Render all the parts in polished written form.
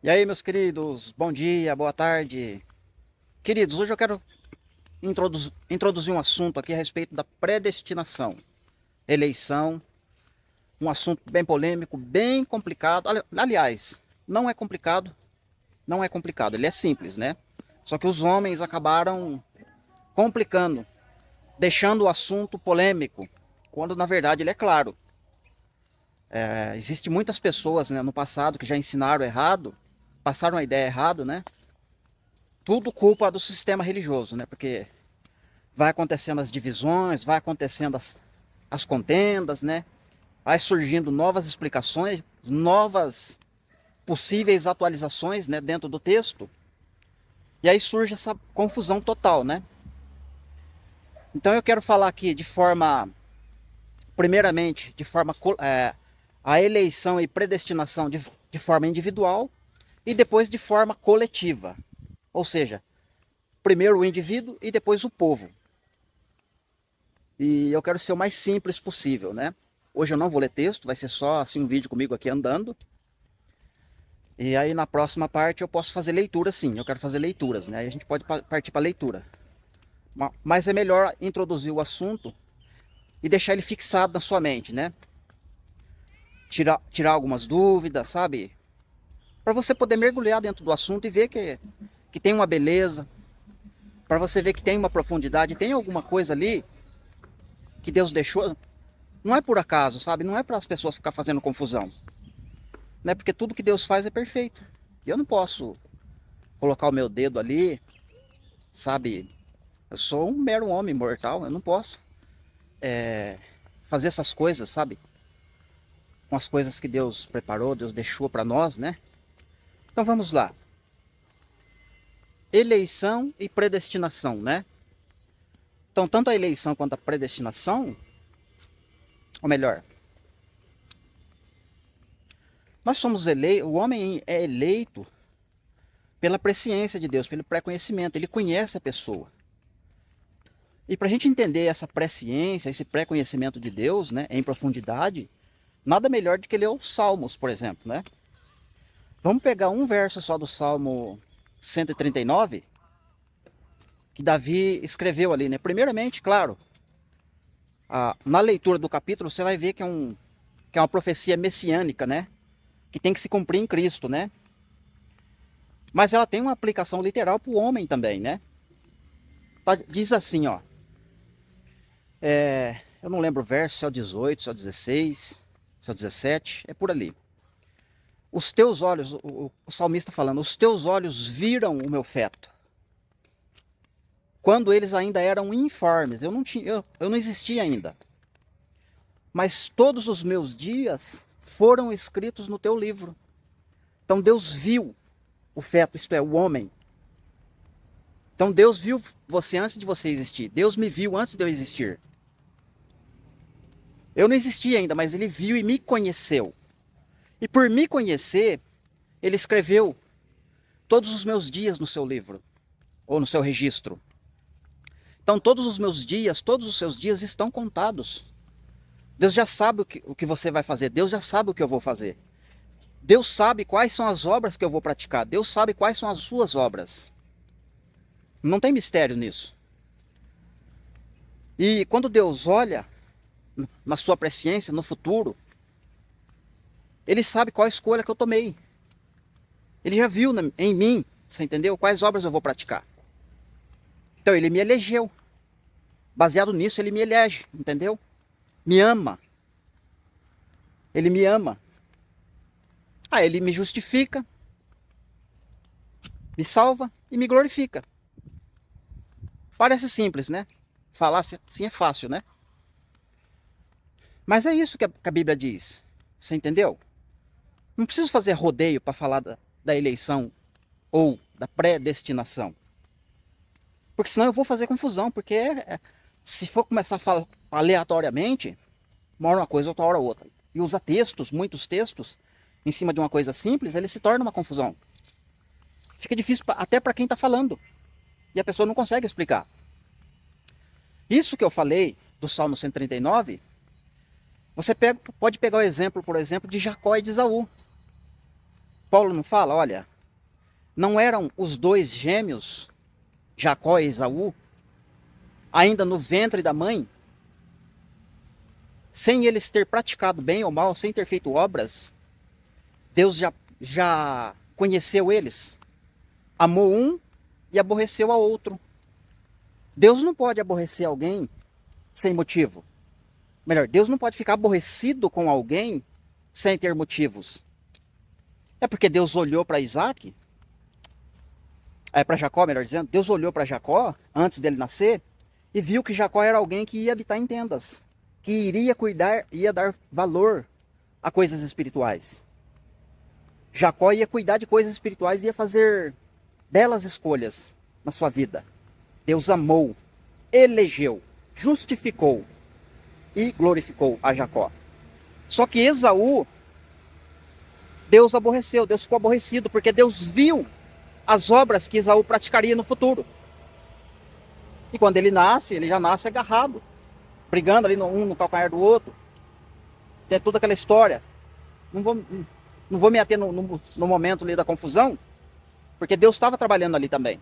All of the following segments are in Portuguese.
E aí, meus queridos, bom dia, boa tarde. Queridos, hoje eu quero introduzir um assunto aqui a respeito da predestinação, eleição, um assunto bem polêmico, bem complicado. Aliás, não é complicado, não é complicado, ele é simples, né? Só que os homens acabaram complicando, deixando o assunto polêmico, quando na verdade ele é claro. Existe muitas pessoas, né, no passado que já ensinaram errado, passaram a ideia errado, né? Tudo culpa do sistema religioso, né? Porque vai acontecendo as divisões, vai acontecendo as contendas, né? Vai surgindo novas explicações, novas possíveis atualizações, né, dentro do texto. E aí surge essa confusão total, né? Então eu quero falar aqui de forma, primeiramente, a eleição e predestinação de forma individual e depois de forma coletiva. Ou seja, primeiro o indivíduo e depois o povo. E eu quero ser o mais simples possível, né? Hoje eu não vou ler texto, vai ser só assim um vídeo comigo aqui andando. E aí na próxima parte eu posso fazer leitura sim, eu quero fazer leituras, né? Aí a gente pode partir para leitura. Mas é melhor introduzir o assunto e deixar ele fixado na sua mente, né? Tirar algumas dúvidas, sabe? Para você poder mergulhar dentro do assunto e ver que tem uma beleza, para você ver que tem uma profundidade, tem alguma coisa ali que Deus deixou. Não é por acaso, sabe? Não é para as pessoas ficar fazendo confusão, né? Porque tudo que Deus faz é perfeito. E eu não posso colocar o meu dedo ali, sabe? Eu sou um mero homem mortal, eu não posso fazer essas coisas, sabe? Com as coisas que Deus preparou, Deus deixou para nós, né? Então vamos lá. Eleição e predestinação, né? Então, tanto a eleição quanto a predestinação, ou melhor, nós somos eleitos, o homem é eleito pela presciência de Deus, pelo pré-conhecimento, ele conhece a pessoa. E para a gente entender essa presciência, esse pré-conhecimento de Deus, né, em profundidade, nada melhor do que ler os Salmos, por exemplo, né? Vamos pegar um verso só do Salmo 139, que Davi escreveu ali, né? Primeiramente, claro, na leitura do capítulo você vai ver que é uma profecia messiânica, né? Que tem que se cumprir em Cristo, né? Mas ela tem uma aplicação literal para o homem também, né? Diz assim, ó. Eu não lembro o verso, se é o 18, se é o 16, se é o 17, é por ali. Os teus olhos, o salmista falando, os teus olhos viram o meu feto. Quando eles ainda eram informes, eu não existia ainda. Mas todos os meus dias foram escritos no teu livro. Então Deus viu o feto, isto é, o homem. Então Deus viu você antes de você existir. Deus me viu antes de eu existir. Eu não existia ainda, mas ele viu e me conheceu. E por me conhecer, ele escreveu todos os meus dias no seu livro, ou no seu registro. Então todos os meus dias, todos os seus dias estão contados. Deus já sabe o que você vai fazer, Deus já sabe o que eu vou fazer. Deus sabe quais são as obras que eu vou praticar, Deus sabe quais são as suas obras. Não tem mistério nisso. E quando Deus olha na sua presciência, no futuro, ele sabe qual a escolha que eu tomei. Ele já viu em mim, você entendeu? Quais obras eu vou praticar. Então ele me elegeu. Baseado nisso, ele me elege, entendeu? Me ama. Ele me ama. Ah, ele me justifica, me salva e me glorifica. Parece simples, né? Falar assim é fácil, né? Mas é isso que a Bíblia diz. Você entendeu? Não preciso fazer rodeio para falar da eleição ou da predestinação. Porque senão eu vou fazer confusão. Porque se for começar a falar aleatoriamente, uma hora uma coisa, outra hora outra. E usar textos, muitos textos, em cima de uma coisa simples, ele se torna uma confusão. Fica difícil até para quem está falando. E a pessoa não consegue explicar. Isso que eu falei do Salmo 139, você pode pegar o exemplo, por exemplo, de Jacó e de Esaú. Paulo não fala, olha, não eram os dois gêmeos, Jacó e Esaú, ainda no ventre da mãe, sem eles ter praticado bem ou mal, sem ter feito obras, Deus já conheceu eles, amou um e aborreceu a outro. Deus não pode aborrecer alguém sem motivo. Melhor, Deus não pode ficar aborrecido com alguém sem ter motivos. É porque Deus olhou para Isaac, para Jacó, melhor dizendo, Deus olhou para Jacó antes dele nascer e viu que Jacó era alguém que ia habitar em tendas, que iria cuidar, ia dar valor a coisas espirituais. Jacó ia cuidar de coisas espirituais e ia fazer belas escolhas na sua vida. Deus amou, elegeu, justificou e glorificou a Jacó. Só que Esaú, Deus aborreceu, Deus ficou aborrecido, porque Deus viu as obras que Esaú praticaria no futuro. E quando ele nasce, ele já nasce agarrado, brigando ali um no calcanhar do outro. Tem toda aquela história. Não vou me ater no momento ali da confusão, porque Deus estava trabalhando ali também.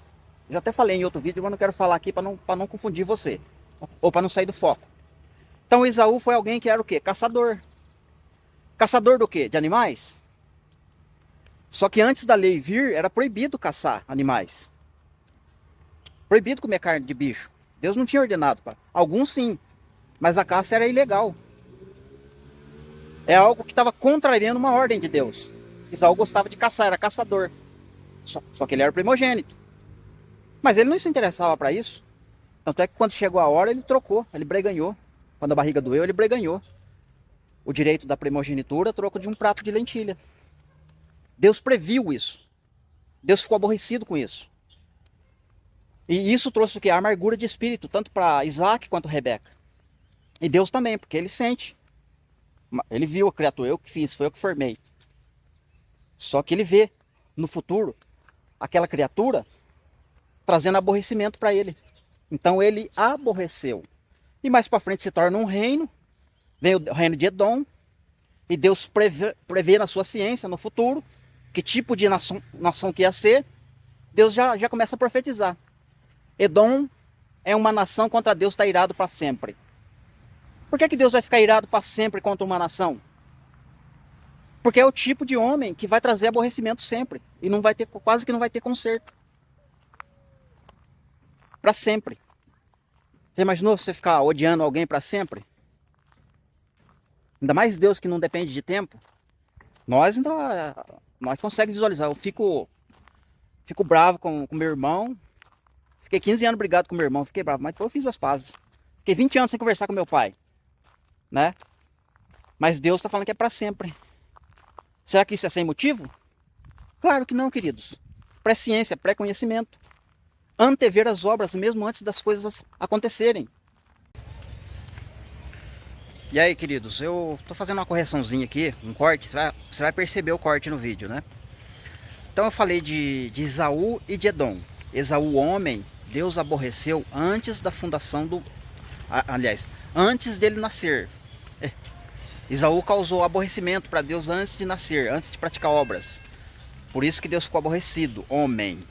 Eu já até falei em outro vídeo, mas não quero falar aqui para não confundir você, ou para não sair do foco. Então Esaú foi alguém que era o quê? Caçador. Caçador do quê? De animais? Só que antes da lei vir, era proibido caçar animais. Proibido comer carne de bicho. Deus não tinha ordenado. Alguns sim, mas a caça era ilegal. É algo que estava contrariando uma ordem de Deus. Esaú gostava de caçar, era caçador. Só que ele era primogênito. Mas ele não se interessava para isso. Tanto é que quando chegou a hora, ele trocou, ele breganhou. Quando a barriga doeu, ele breganhou. O direito da primogenitura, troco de um prato de lentilha. Deus previu isso. Deus ficou aborrecido com isso. E isso trouxe o quê? A amargura de espírito, tanto para Isaac quanto Rebeca. E Deus também, porque ele sente. Ele viu a criatura, eu que fiz, foi eu que formei. Só que ele vê no futuro aquela criatura trazendo aborrecimento para ele. Então ele aborreceu. E mais para frente se torna um reino. Vem o reino de Edom. E Deus prevê na sua ciência, no futuro, que tipo de nação que ia ser. Deus já começa a profetizar. Edom é uma nação contra Deus está irado para sempre. Por que Deus vai ficar irado para sempre contra uma nação? Porque é o tipo de homem que vai trazer aborrecimento sempre. E não vai ter, quase que não vai ter conserto. Para sempre. Você imaginou você ficar odiando alguém para sempre? Ainda mais Deus que não depende de tempo. Nós conseguimos visualizar. Eu fico bravo com meu irmão. Fiquei 15 anos brigado com meu irmão. Fiquei bravo, mas depois eu fiz as pazes. Fiquei 20 anos sem conversar com meu pai. Né? Mas Deus está falando que é para sempre. Será que isso é sem motivo? Claro que não, queridos. Presciência, pré-conhecimento. Antever as obras mesmo antes das coisas acontecerem. E aí, queridos, eu tô fazendo uma correçãozinha aqui, um corte, você vai perceber o corte no vídeo, né? Então eu falei de Esaú e de Edom. Esaú, homem, Deus aborreceu antes da fundação do... Aliás, antes dele nascer. Esaú causou aborrecimento para Deus antes de nascer, antes de praticar obras. Por isso que Deus ficou aborrecido, homem.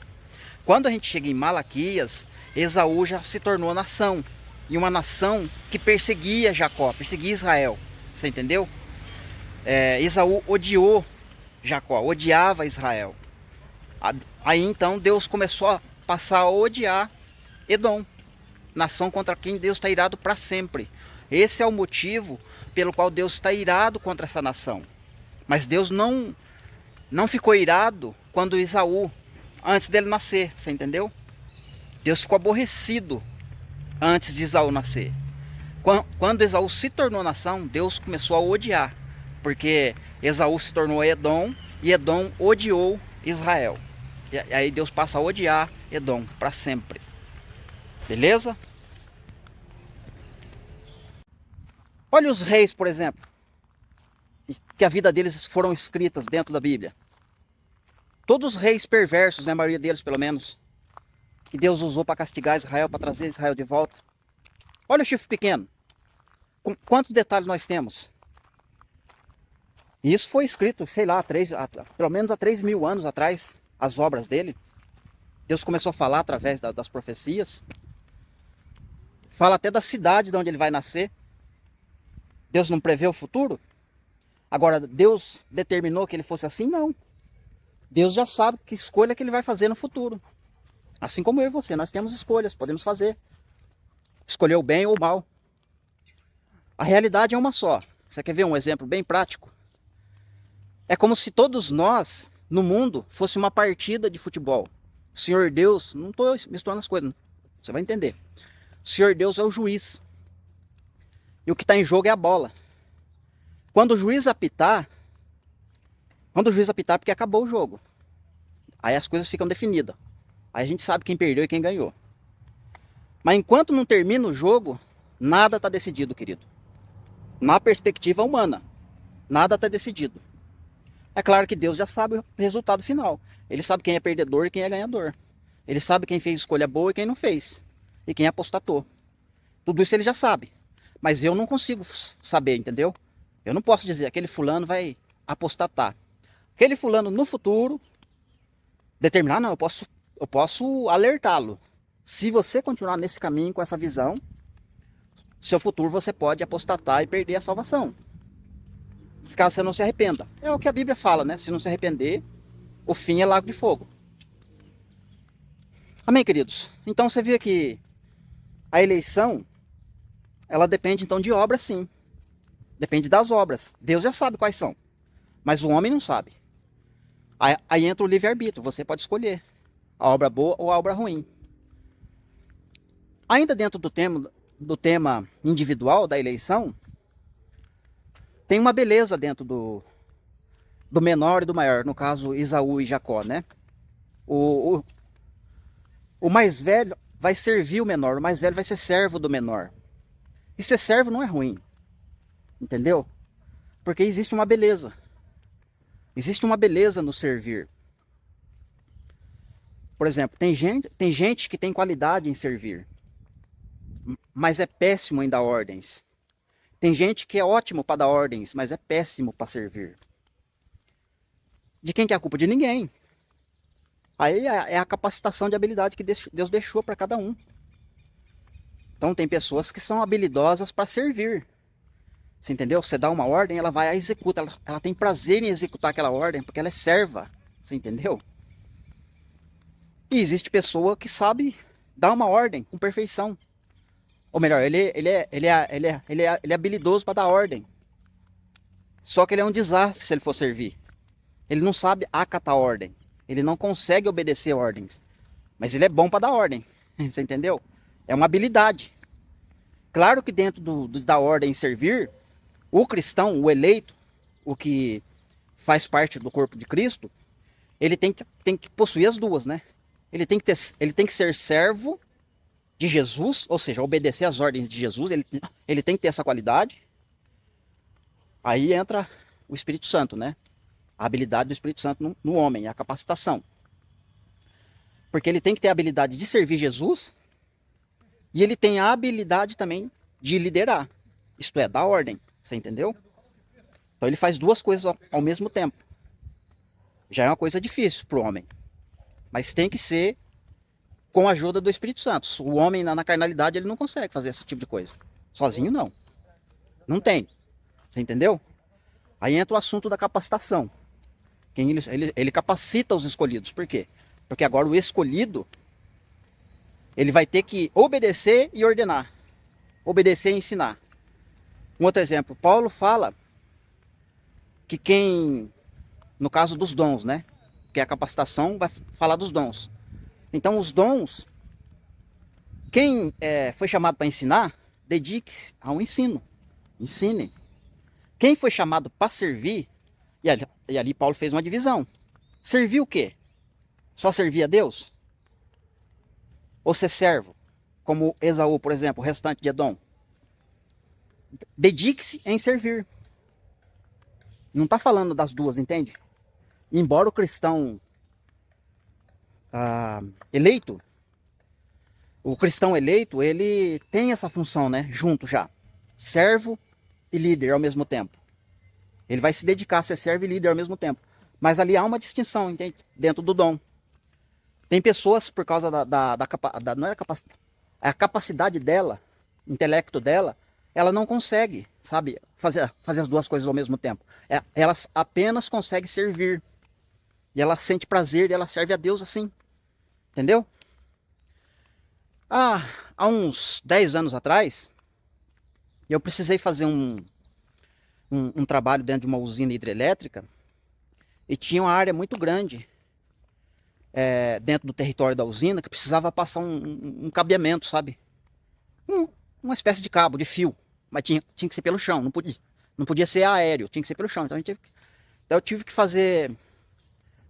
Quando a gente chega em Malaquias, Esaú já se tornou nação. E uma nação que perseguia Jacó, perseguia Israel. Você entendeu? Esaú odiou Jacó, odiava Israel. Aí então Deus começou a passar a odiar Edom, nação contra quem Deus está irado para sempre. Esse é o motivo pelo qual Deus está irado contra essa nação. Mas Deus não ficou irado quando Esaú, antes dele nascer, você entendeu? Deus ficou aborrecido antes de Esaú nascer. Quando Esaú se tornou nação, Deus começou a odiar, porque Esaú se tornou Edom e Edom odiou Israel. E aí Deus passa a odiar Edom para sempre. Beleza? Olha os reis, por exemplo, que a vida deles foram escritas dentro da Bíblia. Todos os reis perversos, né, a maioria deles pelo menos, que Deus usou para castigar Israel, para trazer Israel de volta. Olha o chifre pequeno. Quantos detalhes nós temos? E isso foi escrito, sei lá, pelo menos há 3.000 anos atrás, as obras dele. Deus começou a falar através das profecias. Fala até da cidade de onde ele vai nascer. Deus não prevê o futuro? Agora, Deus determinou que ele fosse assim? Não. Deus já sabe que escolha que ele vai fazer no futuro. Assim como eu e você, nós temos escolhas, podemos fazer. Escolher o bem ou o mal. A realidade é uma só. Você quer ver um exemplo bem prático? É como se todos nós, no mundo, fosse uma partida de futebol. O Senhor Deus, não estou misturando as coisas, você vai entender. O Senhor Deus é o juiz. E o que está em jogo é a bola. Quando o juiz apitar, porque acabou o jogo. Aí as coisas ficam definidas. Aí a gente sabe quem perdeu e quem ganhou. Mas enquanto não termina o jogo, nada está decidido, querido. Na perspectiva humana, nada está decidido. É claro que Deus já sabe o resultado final. Ele sabe quem é perdedor e quem é ganhador. Ele sabe quem fez escolha boa e quem não fez. E quem apostatou. Tudo isso ele já sabe. Mas eu não consigo saber, entendeu? Eu não posso dizer, aquele fulano vai apostatar. Aquele fulano no futuro, determinar, não, eu posso alertá-lo. Se você continuar nesse caminho com essa visão, seu futuro você pode apostatar e perder a salvação. Caso você não se arrependa. É o que a Bíblia fala, né? Se não se arrepender, o fim é lago de fogo. Amém, queridos? Então você vê que a eleição, ela depende então de obras, sim. Depende das obras. Deus já sabe quais são. Mas o homem não sabe. Aí entra o livre-arbítrio. Você pode escolher a obra boa ou a obra ruim. Ainda dentro do tema individual da eleição, tem uma beleza dentro do menor e do maior. No caso, Esaú e Jacó, né? O mais velho vai servir o menor. O mais velho vai ser servo do menor. E ser servo não é ruim. Entendeu? Porque existe uma beleza. Existe uma beleza no servir. Por exemplo, tem gente que tem qualidade em servir, mas é péssimo em dar ordens. Tem gente que é ótimo para dar ordens, mas é péssimo para servir. De quem que é a culpa? De ninguém. Aí é a capacitação de habilidade que Deus deixou para cada um. Então tem pessoas que são habilidosas para servir. Você entendeu? Você dá uma ordem, ela vai e executa. Ela tem prazer em executar aquela ordem, porque ela é serva. Você entendeu? E existe pessoa que sabe dar uma ordem com perfeição. Ou melhor, ele é habilidoso para dar ordem. Só que ele é um desastre se ele for servir. Ele não sabe acatar ordem. Ele não consegue obedecer ordens. Mas ele é bom para dar ordem. Você entendeu? É uma habilidade. Claro que dentro da ordem servir, o cristão, o eleito, o que faz parte do corpo de Cristo, ele tem que possuir as duas, né? Ele tem que ser servo de Jesus, ou seja, obedecer às ordens de Jesus, ele tem que ter essa qualidade. Aí entra o Espírito Santo, né? A habilidade do Espírito Santo no homem, a capacitação. Porque ele tem que ter a habilidade de servir Jesus e ele tem a habilidade também de liderar, isto é, dar ordem, você entendeu? Então ele faz duas coisas ao mesmo tempo. Já é uma coisa difícil para o homem, mas tem que ser com a ajuda do Espírito Santo. O homem na carnalidade ele não consegue fazer esse tipo de coisa. Sozinho não. Não tem. Você entendeu? Aí entra o assunto da capacitação. Ele capacita os escolhidos. Por quê? Porque agora o escolhido, ele vai ter que obedecer e ordenar. Obedecer e ensinar. Um outro exemplo. Paulo fala que no caso dos dons, né? Que a capacitação vai falar dos dons. Então os dons, quem foi chamado para ensinar, dedique-se ao ensino. Ensine. Quem foi chamado para servir, e ali Paulo fez uma divisão. Servir o quê? Só servir a Deus? Ou ser servo? Como Esaú, por exemplo, o restante de Edom. Dedique-se em servir. Não está falando das duas, entende? Embora o cristão eleito, ele tem essa função, né? Junto já. Servo e líder ao mesmo tempo. Ele vai se dedicar a ser servo e líder ao mesmo tempo. Mas ali há uma distinção, entende? Dentro do dom. Tem pessoas, por causa não é a capacidade dela, intelecto dela, ela não consegue, sabe, fazer as duas coisas ao mesmo tempo. Ela apenas consegue servir. E ela sente prazer e ela serve a Deus assim. Entendeu? Há uns 10 anos atrás, eu precisei fazer um trabalho dentro de uma usina hidrelétrica e tinha uma área muito grande dentro do território da usina que precisava passar um cabeamento, sabe? Uma espécie de cabo, de fio, mas tinha que ser pelo chão, não podia ser aéreo, tinha que ser pelo chão. Então eu tive que fazer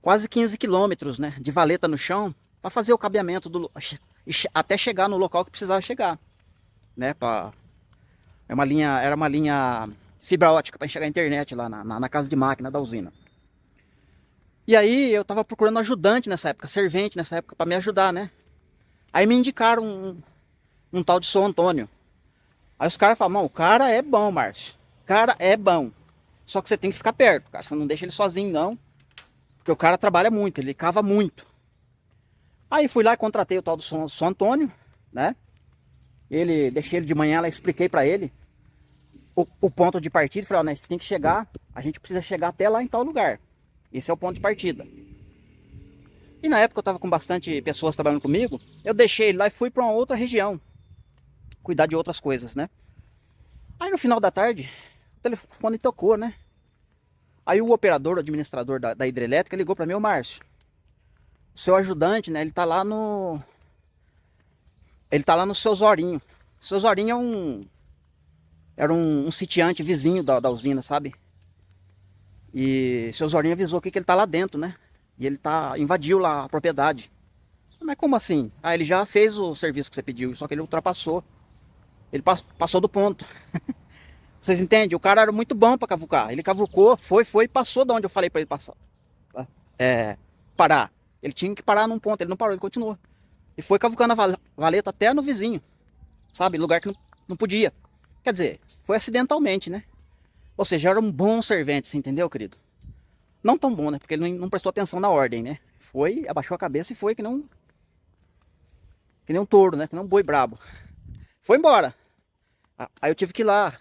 quase 15 quilômetros, né, de valeta no chão para fazer o cabeamento até chegar no local que precisava chegar, né? Era uma linha fibra ótica para enxergar a internet lá na casa de máquina da usina. E aí eu tava procurando ajudante nessa época, servente nessa época, para me ajudar, né? Aí me indicaram um tal de São Antônio. Aí os caras falaram, o cara é bom, Márcio. O cara é bom. Só que você tem que ficar perto, cara. Você não deixa ele sozinho, não. Porque o cara trabalha muito, ele cava muito. Aí fui lá e contratei o tal do São Antônio, né? Deixei ele de manhã, lá expliquei para ele o ponto de partida. Falei, né, você tem que chegar, a gente precisa chegar até lá em tal lugar. Esse é o ponto de partida. E na época eu tava com bastante pessoas trabalhando comigo. Eu deixei ele lá e fui para uma outra região. Cuidar de outras coisas, né? Aí no final da tarde, o telefone tocou, né? Aí o operador, o administrador da hidrelétrica ligou para mim, ô Márcio. O seu ajudante, né? Ele tá lá no seu Zorinho. O seu Zorinho era um sitiante vizinho da usina, sabe? E seu Zorinho avisou que ele tá lá dentro, né? E ele invadiu lá a propriedade. Mas como assim? Ele já fez o serviço que você pediu, só que ele ultrapassou. Ele passou do ponto. Vocês entendem? O cara era muito bom para cavucar. Ele cavucou, foi e passou de onde eu falei para ele passar. Parar. Ele tinha que parar num ponto, ele não parou, ele continuou. E foi cavucando a valeta até no vizinho. Sabe? Lugar que não podia. Quer dizer, foi acidentalmente, né? Ou seja, era um bom servente, você entendeu, querido? Não tão bom, né? Porque ele não prestou atenção na ordem, né? Foi, abaixou a cabeça e foi que nem um touro, né? Que nem um boi brabo. Foi embora. Aí eu tive que ir lá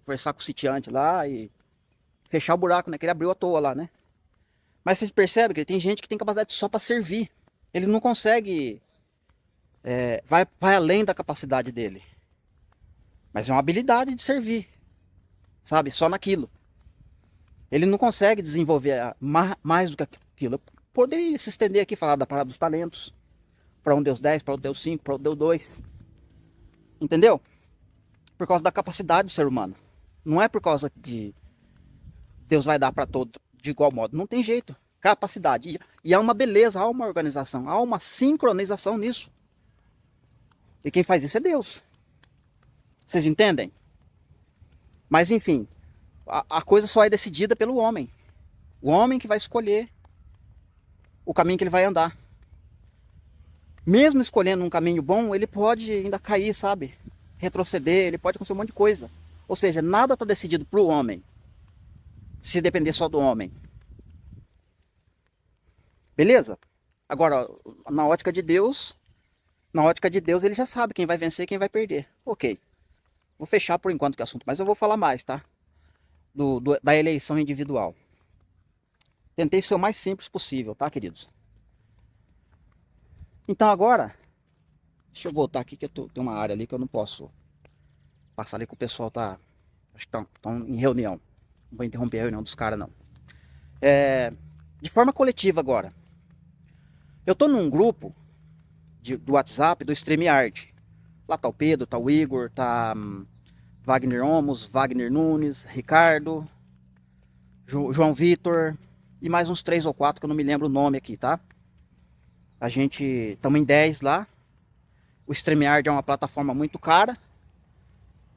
conversar com o sitiante lá e fechar o buraco, né? Que ele abriu à toa lá, né? Mas vocês percebem que tem gente que tem capacidade só para servir. Ele não consegue... vai além da capacidade dele. Mas é uma habilidade de servir. Sabe? Só naquilo. Ele não consegue desenvolver mais do que aquilo. Eu poderia se estender aqui e falar da parada dos talentos. Para um Deus 10, para um Deus 5, para um Deus 2. Entendeu? Por causa da capacidade do ser humano. Não é por causa de Deus vai dar para todo de igual modo. Não tem jeito. Capacidade. E há uma beleza, há uma organização, há uma sincronização nisso. E quem faz isso é Deus. Vocês entendem? Mas enfim, a coisa só é decidida pelo homem. O homem que vai escolher o caminho que ele vai andar. Mesmo escolhendo um caminho bom, ele pode ainda cair, sabe? Retroceder, ele pode acontecer um monte de coisa. Ou seja, nada está decidido para o homem. Se depender só do homem. Beleza? Agora, na ótica de Deus, ele já sabe quem vai vencer e quem vai perder. Ok. Vou fechar por enquanto o assunto, mas eu vou falar mais, tá? Da eleição individual. Tentei ser o mais simples possível, tá, queridos? Então agora, deixa eu voltar aqui que tem uma área ali que eu não posso passar ali que o pessoal acho que estão em reunião. Não vou interromper a reunião dos caras, não. De forma coletiva agora. Eu tô num grupo do WhatsApp do StreamYard. Lá tá o Pedro, tá o Igor, tá Wagner Omos, Wagner Nunes, Ricardo, João Vitor e mais uns 3 ou 4 que eu não me lembro o nome aqui, tá? A gente estamos em 10 lá. O StreamYard é uma plataforma muito cara.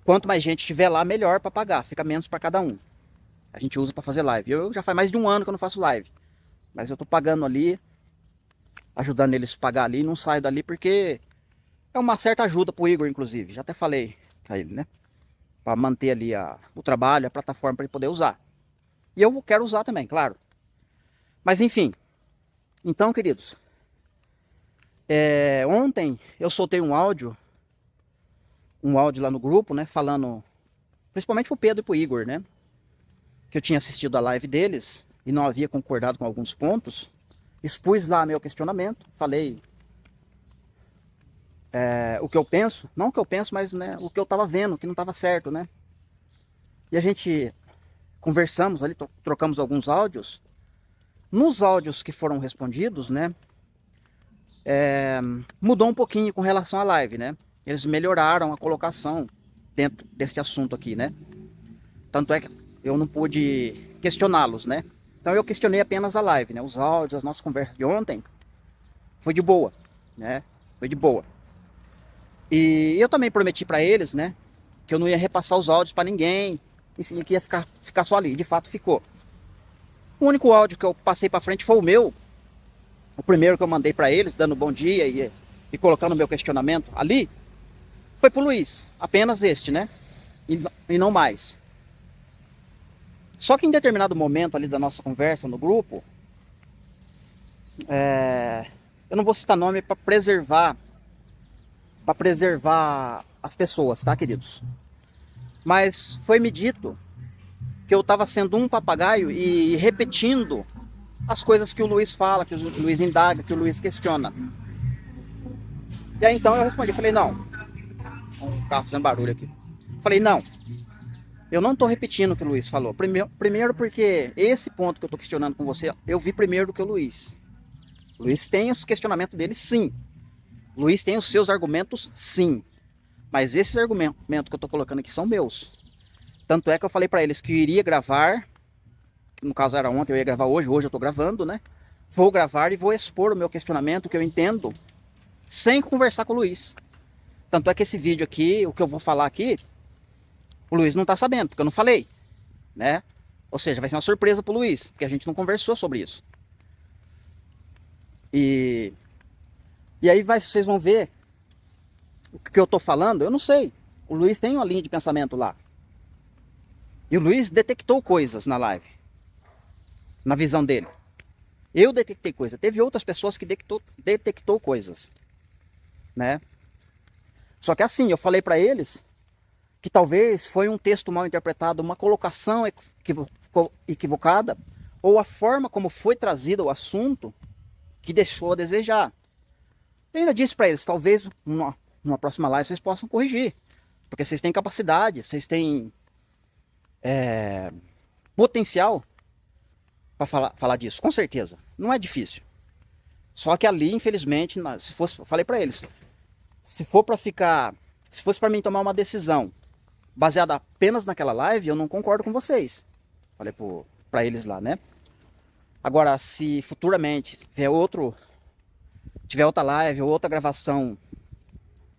Quanto mais gente tiver lá, melhor para pagar. Fica menos para cada um. A gente usa para fazer live. Eu já faz mais de um ano que eu não faço live. Mas eu tô pagando ali, ajudando eles a pagar ali, não saio dali porque é uma certa ajuda pro Igor, inclusive. Já até falei pra ele, né? Para manter ali o trabalho, a plataforma para ele poder usar. E eu quero usar também, claro. Mas enfim, então, queridos, ontem eu soltei um áudio lá no grupo, né, falando, principalmente pro Pedro e pro Igor, né, que eu tinha assistido a live deles e não havia concordado com alguns pontos. Expus lá meu questionamento, falei o que eu penso, não o que eu penso, mas, né, o que eu tava vendo, que não tava certo, né. E a gente conversamos ali, trocamos alguns áudios. Nos áudios que foram respondidos, né, mudou um pouquinho com relação à live, né. Eles melhoraram a colocação dentro desse assunto aqui, né. Tanto é que eu não pude questioná-los, né. Então eu questionei apenas a live, né. Os áudios, as nossas conversas de ontem foi de boa, né. Foi de boa. E eu também prometi para eles, né, que eu não ia repassar os áudios para ninguém, e que ia ficar só ali. De fato ficou. O único áudio que eu passei para frente foi o meu, o primeiro que eu mandei para eles, dando bom dia e colocando o meu questionamento ali, foi pro Luiz. Apenas este, né? E não mais. Só que em determinado momento ali da nossa conversa no grupo, eu não vou citar nome para preservar as pessoas, tá, queridos? Mas foi me dito que eu estava sendo um papagaio e repetindo as coisas que o Luiz fala, que o Luiz indaga, que o Luiz questiona. E aí então eu respondi, falei, não. Um carro fazendo barulho aqui. Falei, não. Eu não estou repetindo o que o Luiz falou. Primeiro porque esse ponto que eu estou questionando com você, eu vi primeiro do que o Luiz. O Luiz tem os questionamentos dele, sim. O Luiz tem os seus argumentos, sim. Mas esses argumentos que eu estou colocando aqui são meus. Tanto é que eu falei para eles que eu iria gravar, que no caso era ontem, eu ia gravar hoje eu estou gravando, né? Vou gravar e vou expor o meu questionamento, o que eu entendo, sem conversar com o Luiz. Tanto é que esse vídeo aqui, o que eu vou falar aqui, o Luiz não tá sabendo, porque eu não falei, né? Ou seja, vai ser uma surpresa pro Luiz, porque a gente não conversou sobre isso. E aí vocês vão ver o que eu tô falando, eu não sei. O Luiz tem uma linha de pensamento lá. E o Luiz detectou coisas na live, na visão dele. Eu detectei coisas. Teve outras pessoas que detectou coisas, né? Só que assim, eu falei para eles que talvez foi um texto mal interpretado, uma colocação equivocada, ou a forma como foi trazido o assunto que deixou a desejar. Eu ainda disse para eles, talvez numa próxima live vocês possam corrigir, porque vocês têm capacidade, vocês têm potencial para falar disso, com certeza. Não é difícil. Só que ali, infelizmente, falei para eles, se fosse para mim tomar uma decisão baseada apenas naquela live, eu não concordo com vocês. Falei para eles lá, né? Agora, se futuramente tiver outra live ou outra gravação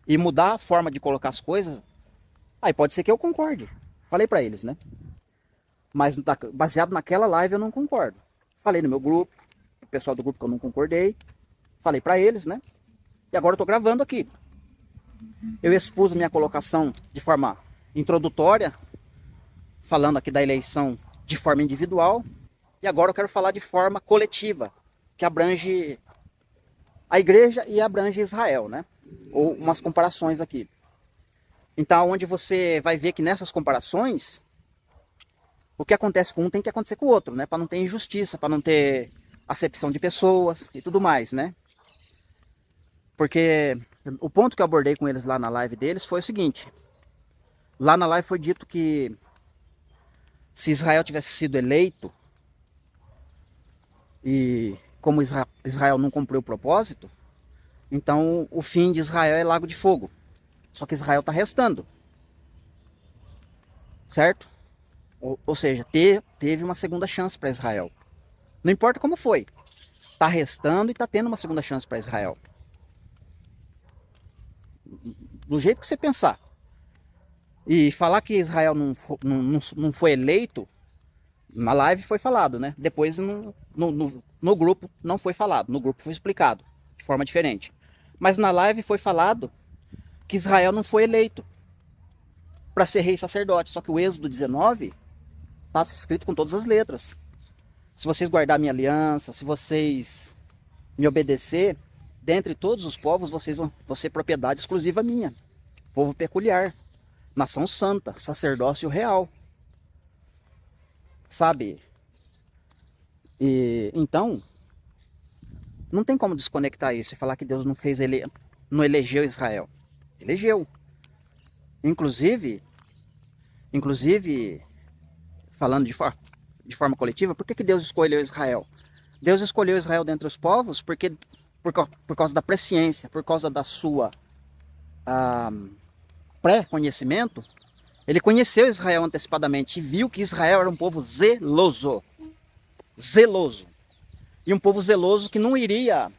e mudar a forma de colocar as coisas, aí pode ser que eu concorde. Falei para eles, né? Mas baseado naquela live eu não concordo. Falei no meu grupo, o pessoal do grupo que eu não concordei. Falei para eles, né? E agora eu tô gravando aqui. Eu expus a minha colocação de forma introdutória, falando aqui da eleição de forma individual. E agora eu quero falar de forma coletiva, que abrange a igreja e abrange Israel, né? Ou umas comparações aqui. Então, onde você vai ver que nessas comparações, o que acontece com um tem que acontecer com o outro, né? Para não ter injustiça, para não ter acepção de pessoas e tudo mais, né? Porque o ponto que eu abordei com eles lá na live deles foi o seguinte. Lá na live foi dito que se Israel tivesse sido eleito e como Israel não cumpriu o propósito, então o fim de Israel é lago de fogo. Só que Israel está restando. Certo? Ou seja, teve uma segunda chance para Israel. Não importa como foi. Está restando e está tendo uma segunda chance para Israel. Do jeito que você pensar. E falar que Israel não foi eleito, na live foi falado, né? Depois no grupo não foi falado. No grupo foi explicado de forma diferente. Mas na live foi falado que Israel não foi eleito para ser rei e sacerdote. Só que o Êxodo 19 está escrito com todas as letras. Se vocês guardar minha aliança, se vocês me obedecer, dentre todos os povos, vocês vão ser propriedade exclusiva minha. Povo peculiar, nação santa, sacerdócio real. Sabe? E então, não tem como desconectar isso e falar que Deus não elegeu Israel. Elegeu. Inclusive, falando de forma coletiva, por que Deus escolheu Israel? Deus escolheu Israel dentre os povos porque por causa da presciência, por causa da sua pré-conhecimento. Ele conheceu Israel antecipadamente e viu que Israel era um povo zeloso. Zeloso. E um povo zeloso que não iria...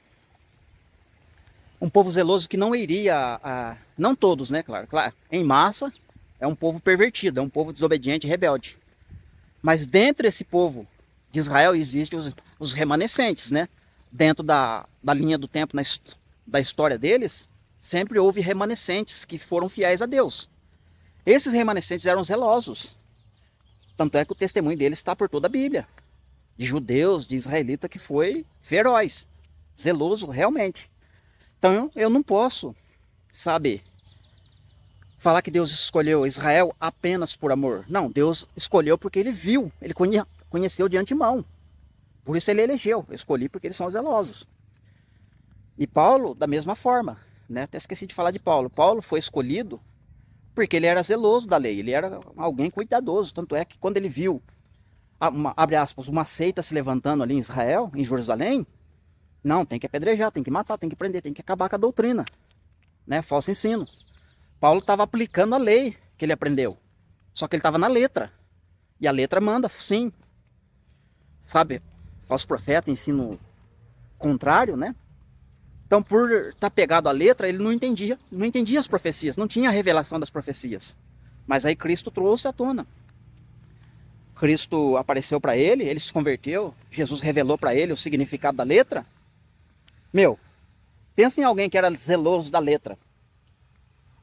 não todos, né? Claro, em massa, é um povo pervertido, é um povo desobediente e rebelde. Mas dentro desse povo de Israel existem os remanescentes, né? Dentro da linha do tempo, da história deles, sempre houve remanescentes que foram fiéis a Deus. Esses remanescentes eram zelosos. Tanto é que o testemunho deles está por toda a Bíblia. De judeus, de israelita que foi feroz, zeloso realmente. Então eu não posso, sabe, falar que Deus escolheu Israel apenas por amor. Não, Deus escolheu porque ele viu, ele conheceu de antemão. Por isso ele elegeu. Eu escolhi porque eles são zelosos. E Paulo, da mesma forma, né? Até esqueci de falar de Paulo. Paulo foi escolhido porque ele era zeloso da lei. Ele era alguém cuidadoso. Tanto é que quando ele viu, abre aspas, uma seita se levantando ali em Israel, em Jerusalém, não, tem que apedrejar, tem que matar, tem que prender, tem que acabar com a doutrina, né? Falso ensino. Paulo estava aplicando a lei que ele aprendeu. Só que ele estava na letra. E a letra manda, sim. Sabe? Falso profeta, ensino contrário, né? Então, por estar pegado à letra, ele não entendia as profecias, não tinha a revelação das profecias. Mas aí Cristo trouxe à tona. Cristo apareceu para ele se converteu, Jesus revelou para ele o significado da letra. Meu, pensa em alguém que era zeloso da letra.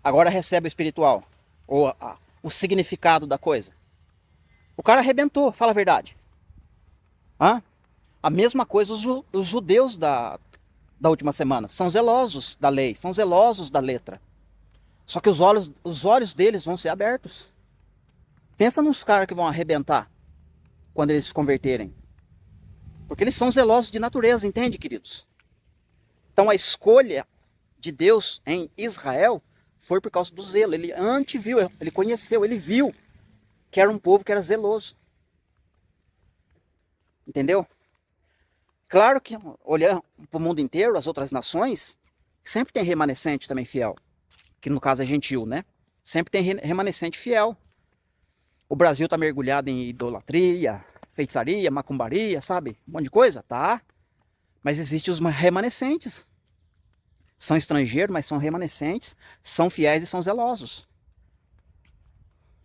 Agora recebe o espiritual, ou o significado da coisa. O cara arrebentou, fala a verdade. Hã? A mesma coisa os judeus da última semana. São zelosos da lei, são zelosos da letra. Só que os olhos deles vão ser abertos. Pensa nos caras que vão arrebentar quando eles se converterem. Porque eles são zelosos de natureza, entende, queridos? Então a escolha de Deus em Israel foi por causa do zelo. Ele anteviu, ele conheceu, ele viu que era um povo que era zeloso. Entendeu? Claro que, olhando para o mundo inteiro, as outras nações, sempre tem remanescente também fiel. Que no caso é gentil, né? Sempre tem remanescente fiel. O Brasil está mergulhado em idolatria, feitiçaria, macumbaria, sabe? Um monte de coisa, tá? Mas existem os remanescentes. São estrangeiros, mas são remanescentes, são fiéis e são zelosos.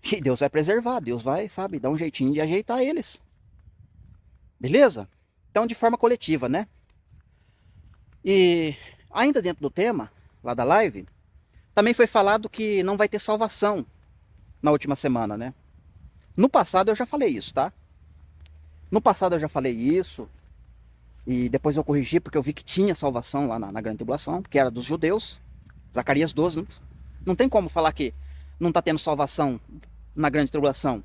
E Deus vai preservar, Deus vai, sabe, dar um jeitinho de ajeitar eles. Beleza? Então, de forma coletiva, né? E ainda dentro do tema, lá da live, também foi falado que não vai ter salvação na última semana, né? No passado eu já falei isso, tá? No passado eu já falei isso. E depois eu corrigi porque eu vi que tinha salvação lá na grande tribulação, que era dos judeus. Zacarias 12. Não tem como falar que não está tendo salvação na grande tribulação.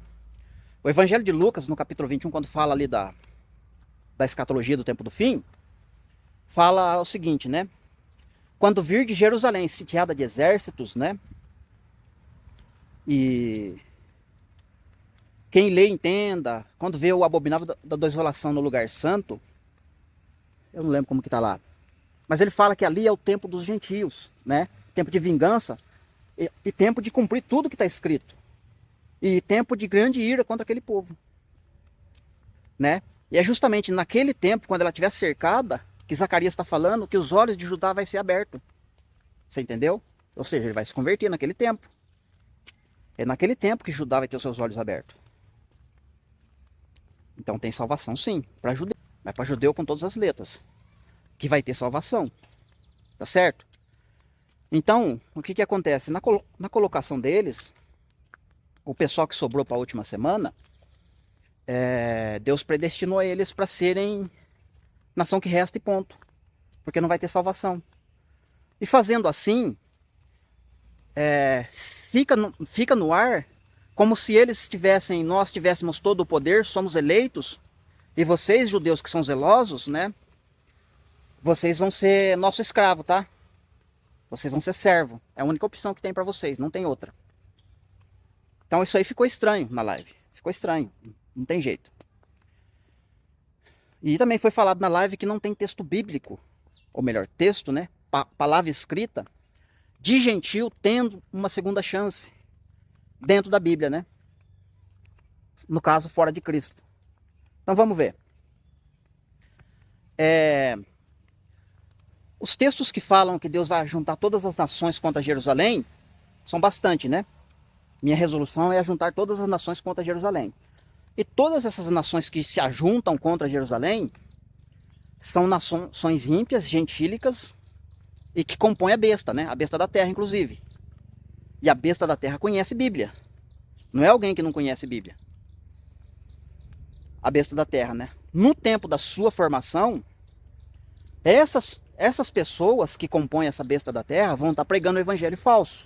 O Evangelho de Lucas, no capítulo 21, quando fala ali da escatologia do tempo do fim, fala o seguinte, né? Quando vir de Jerusalém sitiada de exércitos, né? E quem lê entenda, quando vê o abominável da desolação no lugar santo, eu não lembro como que tá lá, mas ele fala que ali é o tempo dos gentios, né? Tempo de vingança e tempo de cumprir tudo que está escrito. E tempo de grande ira contra aquele povo, né? E é justamente naquele tempo, quando ela estiver cercada, que Zacarias está falando que os olhos de Judá vai ser abertos. Você entendeu? Ou seja, ele vai se converter naquele tempo. É naquele tempo que Judá vai ter os seus olhos abertos. Então tem salvação sim, para judeu. Mas para judeu com todas as letras. Que vai ter salvação. Tá certo? Então, o que acontece? Na colocação deles, o pessoal que sobrou para a última semana, Deus predestinou eles para serem nação que resta e ponto. Porque não vai ter salvação. E fazendo assim, fica no ar como se nós tivéssemos todo o poder, somos eleitos, e vocês, judeus que são zelosos, né? Vocês vão ser nosso escravo, tá? Vocês vão ser servo. É a única opção que tem para vocês, não tem outra. Então isso aí ficou estranho na live. Ficou estranho, não tem jeito. E também foi falado na live que não tem texto bíblico, ou melhor, texto, né? Palavra escrita, de gentil tendo uma segunda chance dentro da Bíblia, né? No caso, fora de Cristo. Então vamos ver. Os textos que falam que Deus vai juntar todas as nações contra Jerusalém são bastante, né? Minha resolução é juntar todas as nações contra Jerusalém. E todas essas nações que se ajuntam contra Jerusalém são nações ímpias, gentílicas e que compõem a besta, né? A besta da terra, inclusive. E a besta da terra conhece Bíblia. Não é alguém que não conhece Bíblia. A besta da terra, né? No tempo da sua formação, essas pessoas que compõem essa besta da terra vão estar pregando o evangelho falso.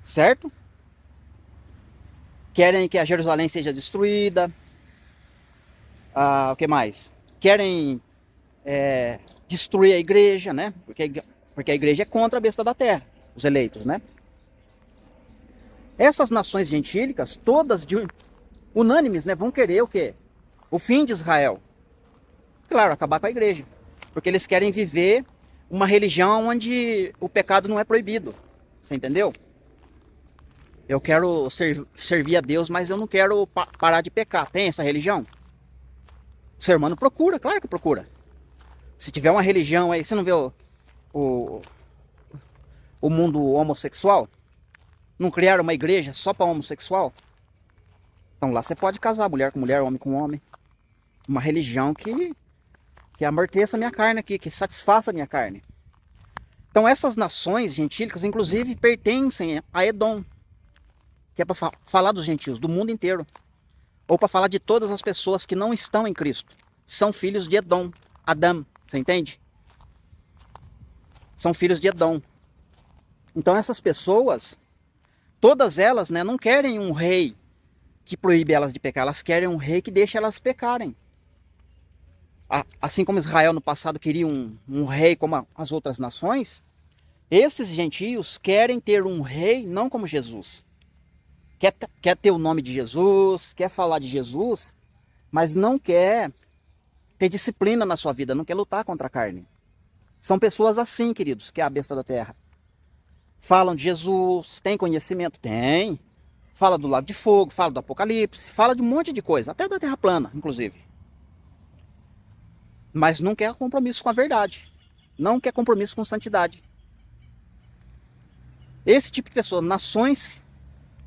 Certo? Querem que a Jerusalém seja destruída. O que mais? Querem destruir a igreja, né? Porque a igreja é contra a besta da terra, os eleitos, né? Essas nações gentílicas, todas unânimes, né, vão querer o quê? O fim de Israel. Claro, acabar com a igreja. Porque eles querem viver uma religião onde o pecado não é proibido. Você entendeu? Eu quero servir a Deus, mas eu não quero parar de pecar. Tem essa religião? O ser humano procura, claro que procura. Se tiver uma religião aí, você não vê o mundo homossexual? Não criaram uma igreja só para homossexual? Então lá você pode casar mulher com mulher, homem com homem. Uma religião que amorteça a minha carne aqui, que satisfaça a minha carne. Então essas nações gentílicas, inclusive, pertencem a Edom. Que é para falar dos gentios, do mundo inteiro. Ou para falar de todas as pessoas que não estão em Cristo. São filhos de Edom, Adão, você entende? São filhos de Edom. Então essas pessoas, todas elas, né, não querem um rei que proíbe elas de pecar. Elas querem um rei que deixa elas pecarem. Assim como Israel no passado queria um rei como as outras nações, esses gentios querem ter um rei não como Jesus. Quer ter o nome de Jesus, quer falar de Jesus, mas não quer ter disciplina na sua vida, não quer lutar contra a carne. São pessoas assim, queridos, que é a besta da terra. Falam de Jesus, tem conhecimento? Tem. Fala do lago de fogo, fala do Apocalipse, fala de um monte de coisa, até da terra plana, inclusive. Mas não quer compromisso com a verdade. Não quer compromisso com santidade. Esse tipo de pessoa,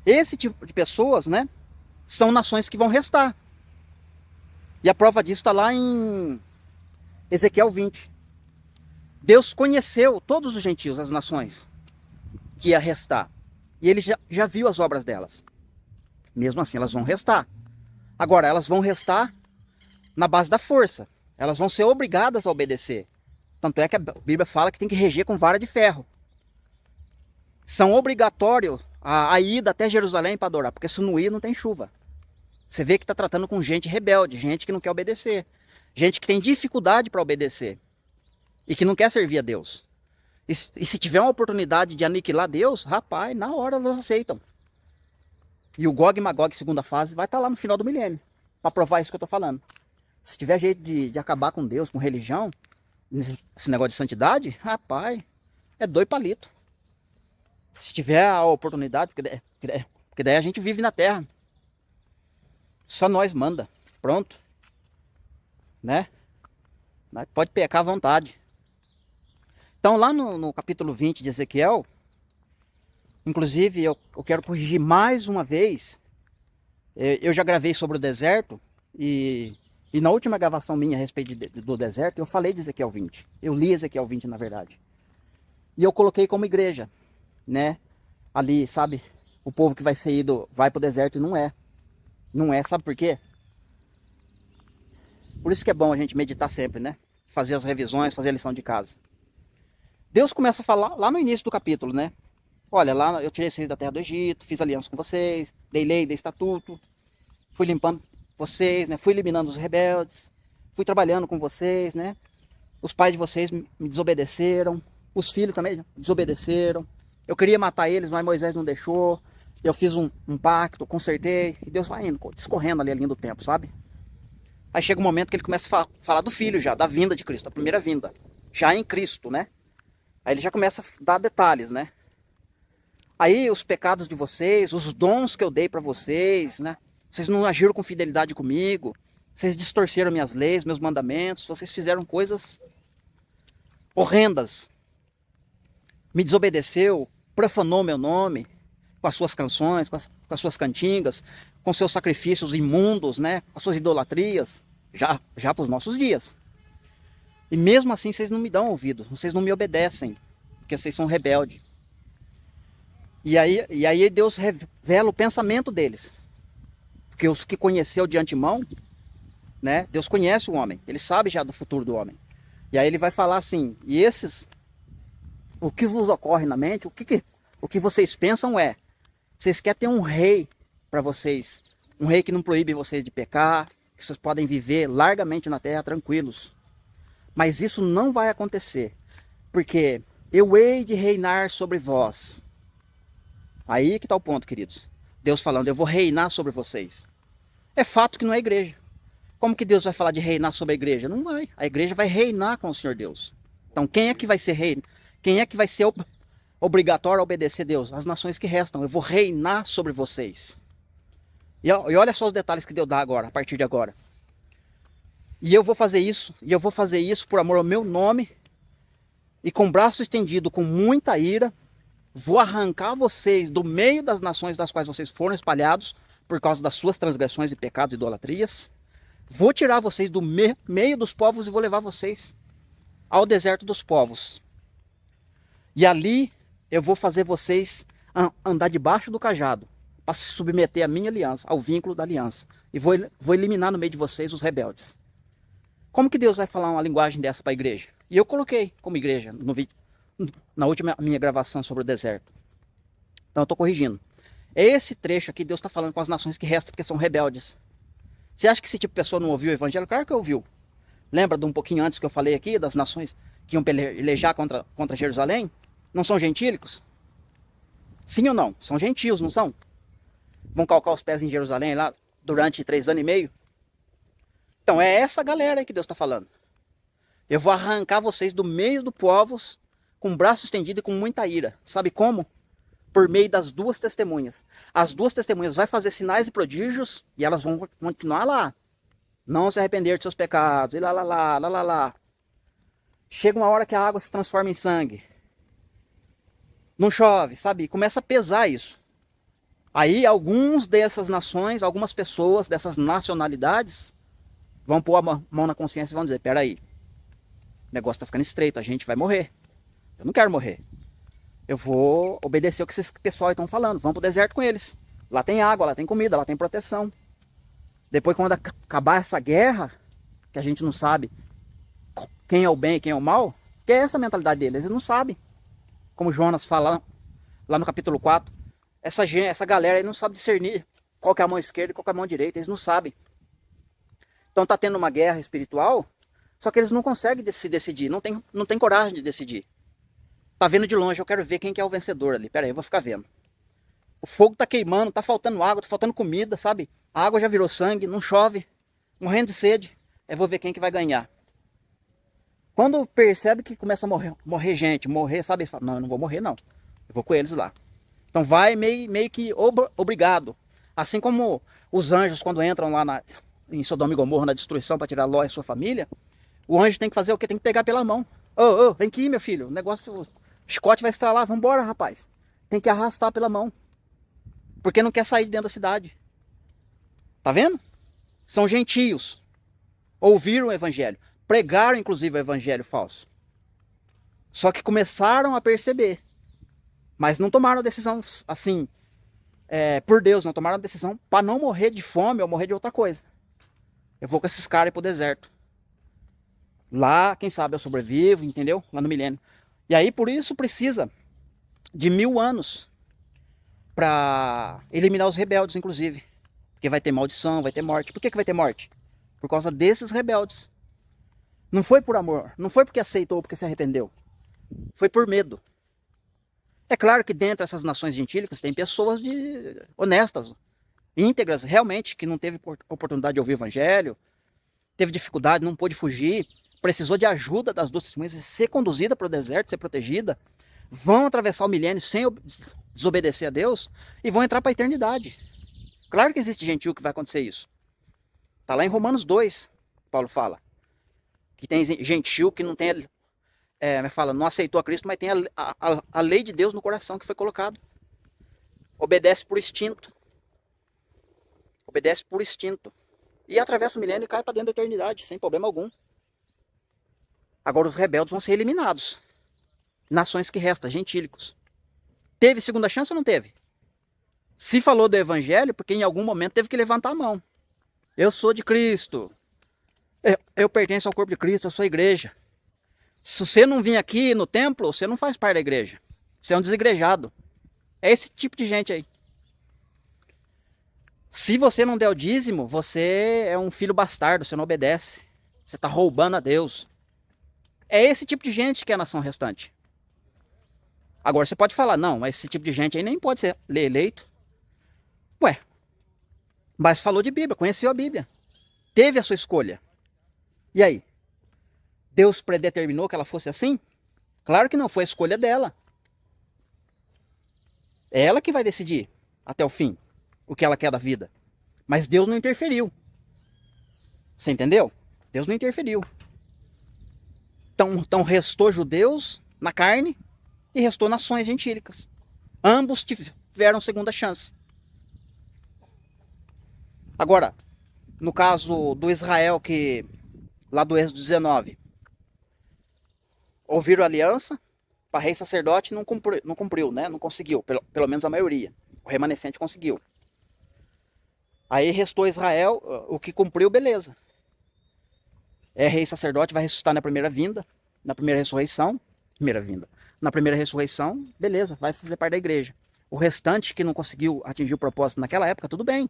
esse tipo de pessoas, né, são nações que vão restar. E a prova disso está lá em Ezequiel 20. Deus conheceu todos os gentios, as nações, que ia restar. E ele já viu as obras delas. Mesmo assim, elas vão restar. Agora, elas vão restar na base da força. Elas vão ser obrigadas a obedecer. Tanto é que a Bíblia fala que tem que reger com vara de ferro. São obrigatórios a ida até Jerusalém para adorar, porque se não ir, não tem chuva. Você vê que está tratando com gente rebelde, gente que não quer obedecer. Gente que tem dificuldade para obedecer. E que não quer servir a Deus. E se tiver uma oportunidade de aniquilar Deus, rapaz, na hora elas aceitam. E o Gog e Magog, segunda fase, vai estar lá no final do milênio. Para provar isso que eu estou falando. Se tiver jeito de acabar com Deus, com religião, esse negócio de santidade, rapaz, é 2 palitos. Se tiver a oportunidade, porque daí a gente vive na terra. Só nós manda. Pronto. Né? Pode pecar à vontade. Então lá no capítulo 20 de Ezequiel, inclusive eu quero corrigir mais uma vez. Eu já gravei sobre o deserto e na última gravação minha a respeito do deserto, eu falei de Ezequiel 20. Eu li Ezequiel 20, na verdade. E eu coloquei como igreja, né? Ali, sabe? O povo que vai para o deserto e não é. Não é, sabe por quê? Por isso que é bom a gente meditar sempre, né? Fazer as revisões, fazer a lição de casa. Deus começa a falar lá no início do capítulo, né? Olha, lá eu tirei vocês da terra do Egito, fiz aliança com vocês, dei lei, dei estatuto, fui limpando vocês, né? Fui eliminando os rebeldes, fui trabalhando com vocês, né? Os pais de vocês me desobedeceram, os filhos também desobedeceram. Eu queria matar eles, mas Moisés não deixou. Eu fiz um pacto, consertei, e Deus vai indo, discorrendo ali a linha do tempo, sabe? Aí chega um momento que ele começa a falar do filho já, da vinda de Cristo, da primeira vinda, já em Cristo, né? Aí ele já começa a dar detalhes, né? Aí os pecados de vocês, os dons que eu dei para vocês, né? Vocês não agiram com fidelidade comigo, vocês distorceram minhas leis, meus mandamentos, vocês fizeram coisas horrendas. Me desobedeceu, profanou meu nome, com as suas canções, com as suas cantigas, com seus sacrifícios imundos, né? Com as suas idolatrias, já para os nossos dias. E mesmo assim vocês não me dão ouvido, vocês não me obedecem, porque vocês são rebeldes. E aí Deus revela o pensamento deles. Porque os que conheceu de antemão, né? Deus conhece o homem, ele sabe já do futuro do homem. E aí ele vai falar assim, e esses, o que vos ocorre na mente, o que vocês pensam é, vocês querem ter um rei para vocês, um rei que não proíbe vocês de pecar, que vocês podem viver largamente na terra tranquilos. Mas isso não vai acontecer, porque eu hei de reinar sobre vós. Aí que está o ponto, queridos. Deus falando, eu vou reinar sobre vocês. É fato que não é igreja. Como que Deus vai falar de reinar sobre a igreja? Não vai. A igreja vai reinar com o Senhor Deus. Então quem é que vai ser rei? Quem é que vai ser obrigatório a obedecer a Deus? As nações que restam. Eu vou reinar sobre vocês. E olha só os detalhes que Deus dá agora, a partir de agora. E eu vou fazer isso por amor ao meu nome, e com braço estendido, com muita ira, vou arrancar vocês do meio das nações das quais vocês foram espalhados, por causa das suas transgressões e pecados e idolatrias. Vou tirar vocês do meio dos povos e vou levar vocês ao deserto dos povos. E ali eu vou fazer vocês andar debaixo do cajado, para se submeter à minha aliança, ao vínculo da aliança. E vou eliminar no meio de vocês os rebeldes. Como que Deus vai falar uma linguagem dessa para a igreja? E eu coloquei como igreja no vídeo, na última minha gravação sobre o deserto. Então eu estou corrigindo. Esse trecho aqui Deus está falando com as nações que restam porque são rebeldes. Você acha que esse tipo de pessoa não ouviu o evangelho? Claro que ouviu. Lembra de um pouquinho antes que eu falei aqui das nações que iam pelejar contra Jerusalém? Não são gentílicos? Sim ou não? São gentios, não são? Vão calcar os pés em Jerusalém lá durante 3 anos e meio? Então é essa galera aí que Deus está falando. Eu vou arrancar vocês do meio dos povos com o braço estendido e com muita ira. Sabe como? Por meio das 2 testemunhas. As 2 testemunhas vão fazer sinais e prodígios e elas vão continuar lá. Não se arrepender de seus pecados. E lá. Chega uma hora que a água se transforma em sangue. Não chove, sabe? Começa a pesar isso. Aí alguns dessas nações, algumas pessoas dessas nacionalidades vão pôr a mão na consciência e vão dizer, peraí, o negócio está ficando estreito, a gente vai morrer. Eu não quero morrer. Eu vou obedecer o que esses pessoal estão falando. Vamos pro deserto com eles. Lá tem água, lá tem comida, lá tem proteção. Depois, quando acabar essa guerra, que a gente não sabe quem é o bem e quem é o mal, que é essa a mentalidade deles. Eles não sabem. Como Jonas fala lá no capítulo 4. Essa galera aí não sabe discernir qual que é a mão esquerda e qual que é a mão direita. Eles não sabem. Então tá tendo uma guerra espiritual, só que eles não conseguem se decidir. Não tem coragem de decidir. Tá vendo de longe, eu quero ver quem que é o vencedor ali. Pera aí, eu vou ficar vendo. O fogo tá queimando, tá faltando água, tá faltando comida, sabe? A água já virou sangue, não chove, morrendo de sede. Eu vou ver quem que vai ganhar. Quando percebe que começa a morrer gente, sabe? Fala, não, eu não vou morrer não. Eu vou com eles lá. Então vai meio que obrigado. Assim como os anjos quando entram lá em Sodoma e Gomorra na destruição para tirar Ló e sua família, o anjo tem que fazer o quê? Tem que pegar pela mão. Ô, vem aqui, meu filho. O negócio, o chicote vai estralar. Vambora, rapaz. Tem que arrastar pela mão. Porque não quer sair de dentro da cidade. Tá vendo? São gentios. Ouviram o evangelho. Pregaram, inclusive, o evangelho falso. Só que começaram a perceber. Mas não tomaram a decisão assim, por Deus, não tomaram a decisão para não morrer de fome ou morrer de outra coisa. Eu vou com esses caras pro deserto. Lá, quem sabe eu sobrevivo, entendeu? Lá no milênio. E aí, por isso, precisa de 1000 anos para eliminar os rebeldes, inclusive. Porque vai ter maldição, vai ter morte. Por que vai ter morte? Por causa desses rebeldes. Não foi por amor, não foi porque aceitou, porque se arrependeu. Foi por medo. É claro que dentro dessas nações gentílicas tem pessoas honestas, íntegras, realmente, que não teve oportunidade de ouvir o evangelho, teve dificuldade, não pôde fugir, precisou de ajuda das duas testemunhas, ser conduzida para o deserto, ser protegida, vão atravessar o milênio sem desobedecer a Deus e vão entrar para a eternidade. Claro que existe gentil que vai acontecer isso. Está lá em Romanos 2, Paulo fala, que tem gentil que não tem, não aceitou a Cristo, mas tem a lei de Deus no coração que foi colocado. Obedece por instinto. Obedece por instinto. E atravessa o milênio e cai para dentro da eternidade, sem problema algum. Agora os rebeldes vão ser eliminados. Nações que restam, gentílicos. Teve segunda chance ou não teve? Se falou do evangelho, porque em algum momento teve que levantar a mão. Eu sou de Cristo. Eu pertenço ao corpo de Cristo, eu sou igreja. Se você não vir aqui no templo, você não faz parte da igreja. Você é um desigrejado. É esse tipo de gente aí. Se você não der o dízimo, você é um filho bastardo, você não obedece. Você está roubando a Deus. É esse tipo de gente que é a nação restante. Agora você pode falar, não, mas esse tipo de gente aí nem pode ser eleito. Ué, mas falou de Bíblia, conheceu a Bíblia. Teve a sua escolha. E aí? Deus predeterminou que ela fosse assim? Claro que não, foi a escolha dela. É ela que vai decidir até o fim o que ela quer da vida. Mas Deus não interferiu. Você entendeu? Deus não interferiu. Então restou judeus na carne e restou nações gentílicas. Ambos tiveram segunda chance. Agora, no caso do Israel, que lá do Êxodo 19, ouviram a aliança, para rei sacerdote não cumpriu, né? Não conseguiu, pelo menos a maioria. O remanescente conseguiu. Aí restou Israel, o que cumpriu, beleza. É rei sacerdote, vai ressuscitar na primeira vinda, na primeira ressurreição. Na primeira ressurreição, beleza, vai fazer parte da igreja. O restante que não conseguiu atingir o propósito naquela época, tudo bem.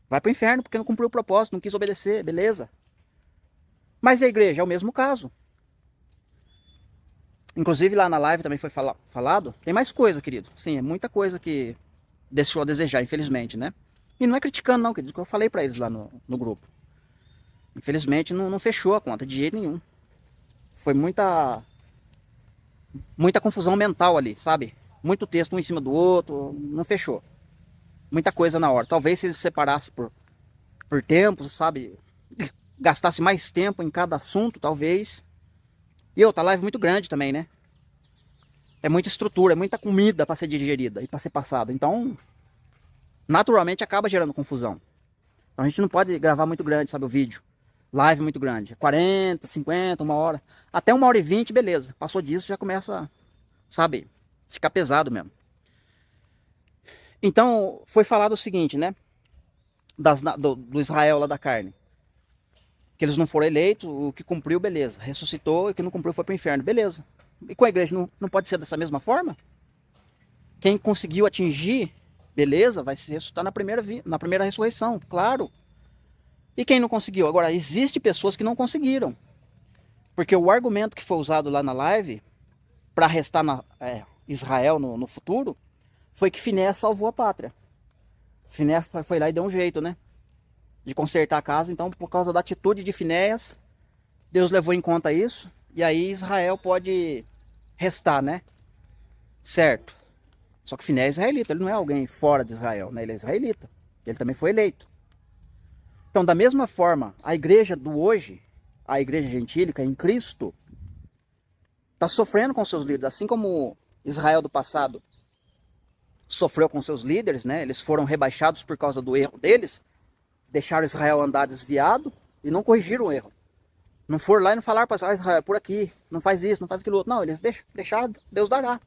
Vai para o inferno porque não cumpriu o propósito, não quis obedecer, beleza. Mas a igreja é o mesmo caso. Inclusive lá na live também foi falado. Tem mais coisa, querido. Sim, é muita coisa que deixou a desejar, infelizmente, né? E não é criticando não, querido, que eu falei para eles lá no grupo. Infelizmente não fechou a conta de jeito nenhum. Foi muita confusão mental ali, sabe? Muito texto um em cima do outro, não fechou. Muita coisa na hora. Talvez se eles separassem por tempos, sabe? Gastasse mais tempo em cada assunto, talvez. E outra live muito grande também, né? É muita estrutura, é muita comida para ser digerida e para ser passada. Então, naturalmente acaba gerando confusão. Então a gente não pode gravar muito grande, sabe, o vídeo. Live muito grande. 40, 50, 1 hora. Até 1h20, beleza. Passou disso, já começa, sabe, ficar pesado mesmo. Então, foi falado o seguinte, né? Do Israel lá da carne. Que eles não foram eleitos, o que cumpriu, beleza. Ressuscitou, e o que não cumpriu foi para o inferno, beleza. E com a igreja não pode ser dessa mesma forma? Quem conseguiu atingir, beleza, vai se ressuscitar na primeira ressurreição, claro. E quem não conseguiu? Agora, existem pessoas que não conseguiram. Porque o argumento que foi usado lá na live, para restar Israel no futuro, foi que Finéias salvou a pátria. Finéias foi lá e deu um jeito, né? De consertar a casa. Então, por causa da atitude de Finéias, Deus levou em conta isso. E aí Israel pode restar, né? Certo. Só que Finéias é israelita. Ele não é alguém fora de Israel, né? Ele é israelita. Ele também foi eleito. Então, da mesma forma, a igreja do hoje, a igreja gentílica em Cristo, está sofrendo com seus líderes. Assim como Israel do passado sofreu com seus líderes, né? Eles foram rebaixados por causa do erro deles. Deixaram Israel andar desviado e não corrigiram o erro. Não foram lá e não falaram para Israel, por aqui, não faz isso, não faz aquilo outro. Não, eles deixaram, Deus dará.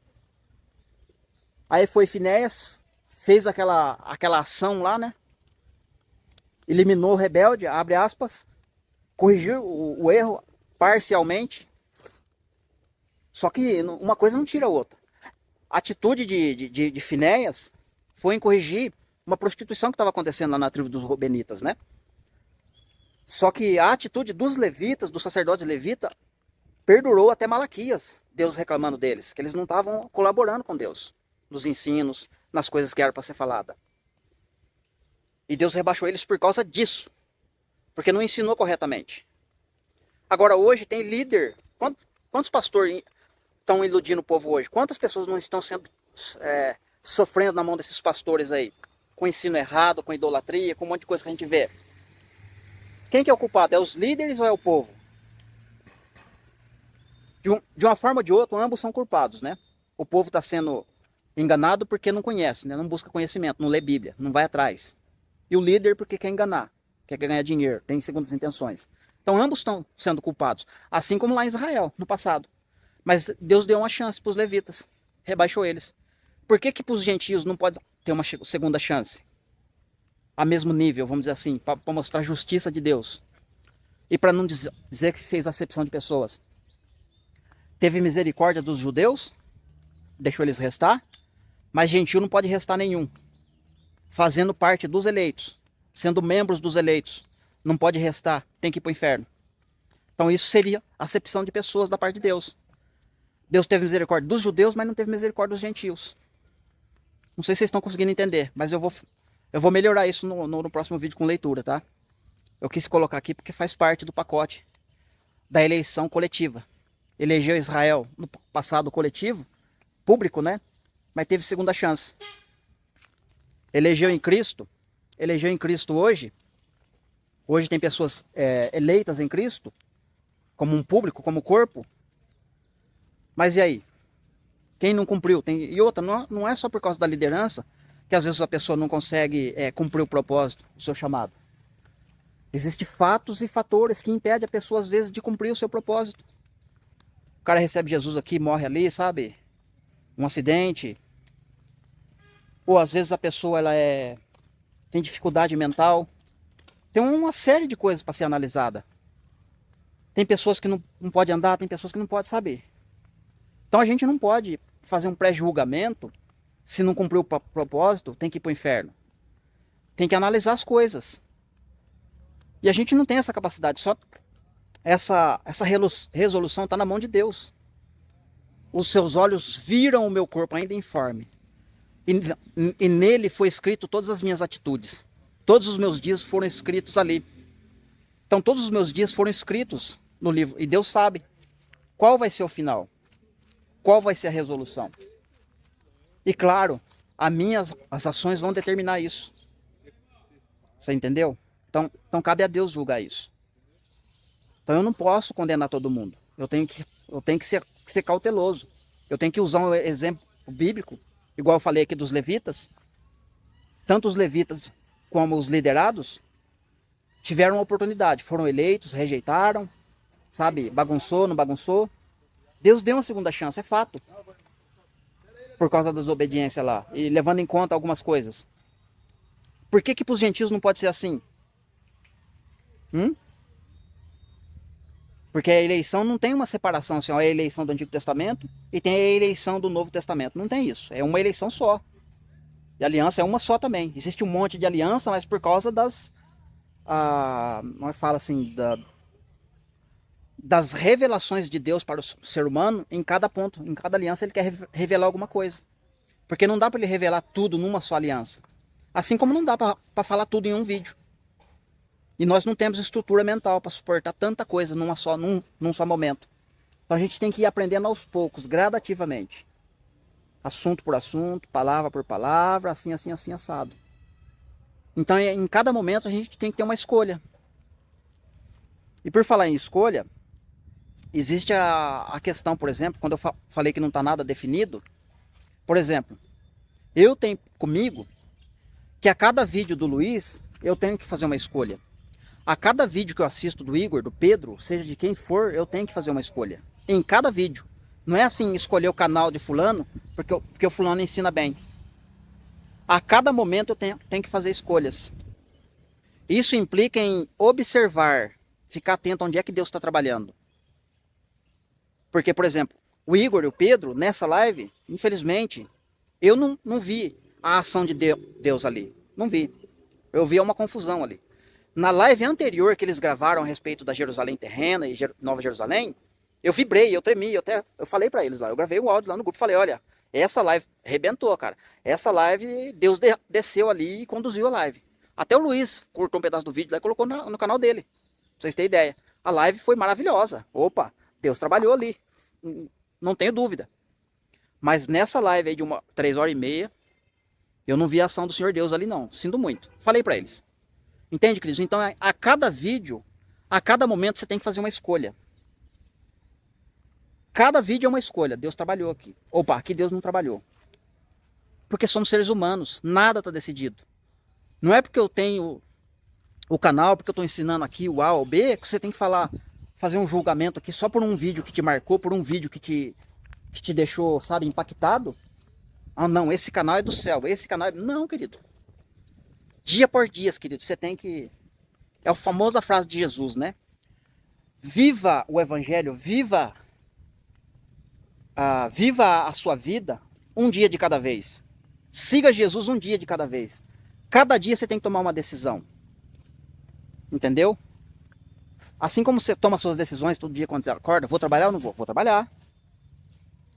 Aí foi Finéias, fez aquela ação lá, né? Eliminou o rebelde, abre aspas, corrigiu o erro parcialmente. Só que uma coisa não tira a outra. A atitude de Finéias foi em corrigir uma prostituição que estava acontecendo lá na tribo dos Rubenitas, né? Só que a atitude dos levitas, dos sacerdotes levitas, perdurou até Malaquias, Deus reclamando deles, que eles não estavam colaborando com Deus, nos ensinos, nas coisas que eram para ser falada. E Deus rebaixou eles por causa disso, porque não ensinou corretamente. Agora hoje tem líder, quantos pastores estão iludindo o povo hoje? Quantas pessoas não estão sendo sofrendo na mão desses pastores aí? Com ensino errado, com idolatria, com um monte de coisa que a gente vê. Quem que é o culpado? É os líderes ou é o povo? De uma forma ou de outra, ambos são culpados, né? O povo está sendo enganado porque não conhece, né? Não busca conhecimento, não lê Bíblia, não vai atrás. E o líder porque quer enganar, quer ganhar dinheiro, tem segundas intenções. Então ambos estão sendo culpados, assim como lá em Israel, no passado. Mas Deus deu uma chance para os levitas, rebaixou eles. Por que para os gentios não pode ter uma segunda chance? A mesmo nível, vamos dizer assim, para mostrar a justiça de Deus. E para não dizer que fez acepção de pessoas. Teve misericórdia dos judeus, deixou eles restar, mas gentil não pode restar nenhum. Fazendo parte dos eleitos, sendo membros dos eleitos, não pode restar, tem que ir para o inferno. Então isso seria acepção de pessoas da parte de Deus. Deus teve misericórdia dos judeus, mas não teve misericórdia dos gentios. Não sei se vocês estão conseguindo entender, mas eu vou melhorar isso no próximo vídeo com leitura, tá? Eu quis colocar aqui porque faz parte do pacote da eleição coletiva. Elegeu Israel no passado coletivo, público, né? Mas teve segunda chance. Elegeu em Cristo hoje. Hoje tem pessoas eleitas em Cristo, como um público, como corpo. Mas e aí? Quem não cumpriu? E outra, não é só por causa da liderança que às vezes a pessoa não consegue cumprir o propósito, o seu chamado. Existem fatos e fatores que impedem a pessoa às vezes de cumprir o seu propósito. O cara recebe Jesus aqui, morre ali, sabe? Um acidente. Ou às vezes a pessoa tem dificuldade mental. Tem uma série de coisas para ser analisada. Tem pessoas que não podem andar, tem pessoas que não podem saber. Então a gente não pode fazer um pré-julgamento. Se não cumpriu o propósito, tem que ir para o inferno. Tem que analisar as coisas. E a gente não tem essa capacidade. Só essa resolução está na mão de Deus. Os seus olhos viram o meu corpo ainda informe. E nele foi escrito todas as minhas atitudes. Todos os meus dias foram escritos ali. Então todos os meus dias foram escritos no livro. E Deus sabe qual vai ser o final. Qual vai ser a resolução. E claro, as ações vão determinar isso. Você entendeu? Então cabe a Deus julgar isso. Então eu não posso condenar todo mundo. Eu tenho que ser cauteloso. Eu tenho que usar um exemplo bíblico, igual eu falei aqui dos levitas. Tanto os levitas como os liderados tiveram oportunidade. Foram eleitos, rejeitaram, sabe? Bagunçou, não bagunçou. Deus deu uma segunda chance, é fato. Por causa da desobediência lá. E levando em conta algumas coisas. Por que para os gentios não pode ser assim? Porque a eleição não tem uma separação, assim, ó, é a eleição do Antigo Testamento e tem a eleição do Novo Testamento. Não tem isso, é uma eleição só. E a aliança é uma só também. Existe um monte de aliança, mas por causa das revelações de Deus para o ser humano, em cada ponto, em cada aliança ele quer revelar alguma coisa. Porque não dá para ele revelar tudo numa só aliança. Assim como não dá para falar tudo em um vídeo. E nós não temos estrutura mental para suportar tanta coisa num só momento. Então a gente tem que ir aprendendo aos poucos, gradativamente. Assunto por assunto, palavra por palavra, assim, assado. Então em cada momento a gente tem que ter uma escolha. E por falar em escolha, existe a questão, por exemplo, quando eu falei que não está nada definido. Por exemplo, eu tenho comigo que a cada vídeo do Luiz, eu tenho que fazer uma escolha. A cada vídeo que eu assisto do Igor, do Pedro, seja de quem for, eu tenho que fazer uma escolha. Em cada vídeo. Não é assim, escolher o canal de fulano, porque o fulano ensina bem. A cada momento eu tenho que fazer escolhas. Isso implica em observar, ficar atento onde é que Deus está trabalhando. Porque, por exemplo, o Igor e o Pedro, nessa live, infelizmente, eu não vi a ação de Deus ali. Não vi. Eu vi uma confusão ali. Na live anterior que eles gravaram a respeito da Jerusalém terrena e Nova Jerusalém, eu vibrei, eu tremi, eu falei para eles lá, eu gravei o áudio lá no grupo, falei, olha, essa live arrebentou, cara. Essa live, Deus desceu ali e conduziu a live. Até o Luiz cortou um pedaço do vídeo lá e colocou no canal dele, pra vocês terem ideia. A live foi maravilhosa. Opa, Deus trabalhou ali, não tenho dúvida. Mas nessa live aí de 3h30, eu não vi a ação do Senhor Deus ali não, sinto muito. Falei para eles. Entende, queridos? Então, a cada vídeo, a cada momento, você tem que fazer uma escolha. Cada vídeo é uma escolha. Deus trabalhou aqui. Opa, aqui Deus não trabalhou. Porque somos seres humanos. Nada está decidido. Não é porque eu tenho o canal, porque eu estou ensinando aqui o A ou B, que você tem que fazer um julgamento aqui só por um vídeo que te marcou, por um vídeo que te deixou, sabe, impactado. Ah, não, esse canal é do céu. Esse canal é... Não, querido. Dia por dia, querido, você tem que... É a famosa frase de Jesus, né? Viva o evangelho, viva a sua vida um dia de cada vez. Siga Jesus um dia de cada vez. Cada dia você tem que tomar uma decisão. Entendeu? Assim como você toma suas decisões todo dia quando você acorda, vou trabalhar ou não vou? Vou trabalhar.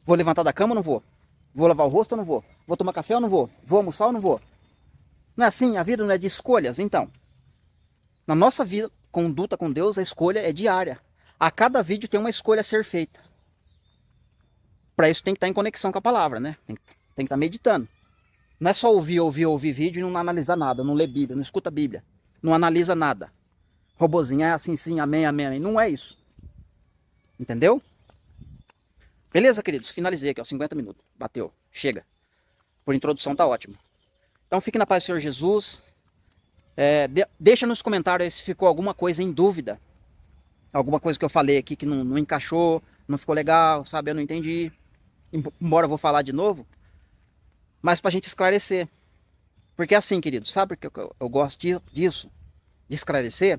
Vou levantar da cama ou não vou? Vou lavar o rosto ou não vou? Vou tomar café ou não vou? Vou almoçar ou não vou? Não é assim? A vida não é de escolhas? Então, na nossa vida, conduta com Deus, a escolha é diária. A cada vídeo tem uma escolha a ser feita. Para isso tem que estar em conexão com a palavra, né? Tem que estar meditando. Não é só ouvir vídeo e não analisar nada, não ler Bíblia, não escuta Bíblia, não analisa nada. Robozinho, é assim sim, amém, amém, amém. Não é isso. Entendeu? Beleza, queridos? Finalizei aqui, ó, 50 minutos. Bateu. Chega. Por introdução tá ótimo. Então fique na paz do Senhor Jesus. Deixa nos comentários se ficou alguma coisa em dúvida. Alguma coisa que eu falei aqui que não encaixou, não ficou legal, sabe? Eu não entendi. Embora eu vou falar de novo. Mas pra gente esclarecer. Porque assim, querido, sabe que eu gosto disso? De esclarecer?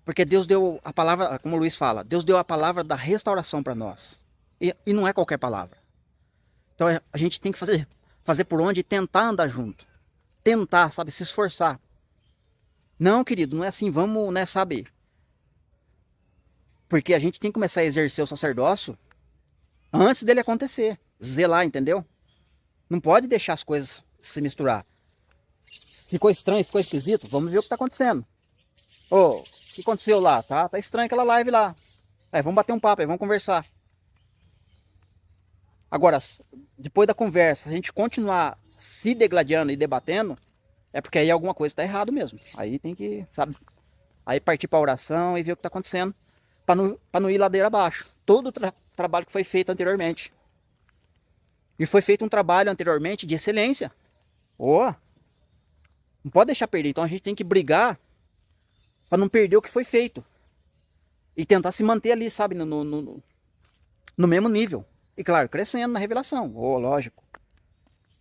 Porque Deus deu a palavra, como o Luiz fala, Deus deu a palavra da restauração para nós. E não é qualquer palavra. Então a gente tem que fazer por onde e tentar andar junto. Tentar, sabe? Se esforçar. Não, querido, não é assim, vamos, né, sabe? Porque a gente tem que começar a exercer o sacerdócio antes dele acontecer. Zelar, entendeu? Não pode deixar as coisas se misturar. Ficou estranho, ficou esquisito? Vamos ver o que está acontecendo. Ô, o que aconteceu lá? Tá estranho aquela live lá. Vamos bater um papo aí, vamos conversar. Agora, depois da conversa, a gente continuar se degladiando e debatendo, é porque aí alguma coisa está errado mesmo. Aí tem que, sabe, aí partir para a oração e ver o que está acontecendo, para não ir ladeira abaixo. Todo o trabalho que foi feito anteriormente. E foi feito um trabalho anteriormente de excelência. Não pode deixar perder. Então a gente tem que brigar para não perder o que foi feito. E tentar se manter ali, sabe, no mesmo nível. E claro, crescendo na revelação. Lógico.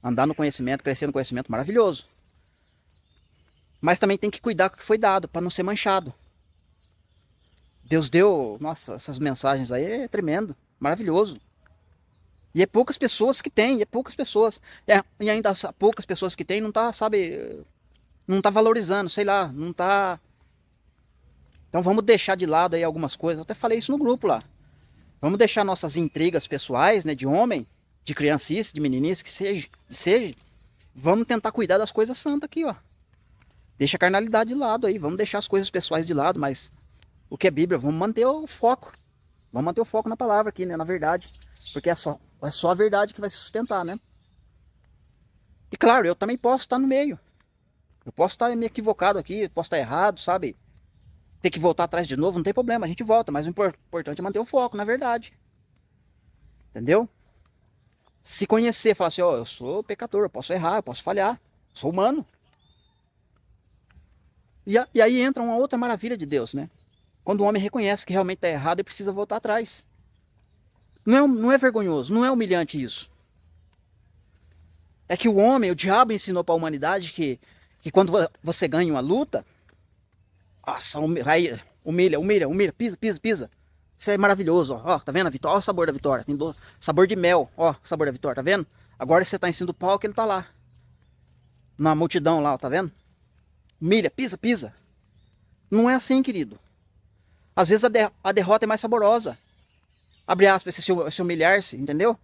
Andar no conhecimento, crescer no conhecimento, maravilhoso. Mas também tem que cuidar com o que foi dado, para não ser manchado. Deus deu, nossa, essas mensagens aí é tremendo, maravilhoso. E é poucas pessoas que tem, é poucas pessoas. E ainda poucas pessoas que tem não tá, sabe, não tá valorizando, sei lá, não tá. Então vamos deixar de lado aí algumas coisas. Eu até falei isso no grupo lá. Vamos deixar nossas intrigas pessoais, né, de homem, de criancice, de meninice, que seja. Vamos tentar cuidar das coisas santas aqui, ó. Deixa a carnalidade de lado aí, vamos deixar as coisas pessoais de lado, mas o que é Bíblia, vamos manter o foco. Vamos manter o foco na palavra aqui, né, na verdade. Porque é só a verdade que vai se sustentar, né? E claro, eu também posso estar no meio. Eu posso estar me equivocado aqui, posso estar errado, sabe? Ter que voltar atrás de novo, não tem problema, a gente volta. Mas o importante é manter o foco, na verdade. Entendeu? Se conhecer, falar assim, ó, eu sou pecador, eu posso errar, eu posso falhar. Sou humano. E aí entra uma outra maravilha de Deus, né? Quando o homem reconhece que realmente está errado e precisa voltar atrás. Não é vergonhoso, não é humilhante isso. É que o diabo ensinou para a humanidade que quando você ganha uma luta, nossa, aí humilha, pisa, pisa, pisa. Isso é maravilhoso, ó. Ó, tá vendo a vitória? Ó o sabor da vitória. Tem sabor de mel, ó, o sabor da vitória, tá vendo? Agora você tá em cima do palco, ele tá lá. Na multidão lá, ó, tá vendo? Humilha, pisa, pisa. Não é assim, querido. Às vezes a derrota é mais saborosa. Abre aspas, se humilhar-se, entendeu?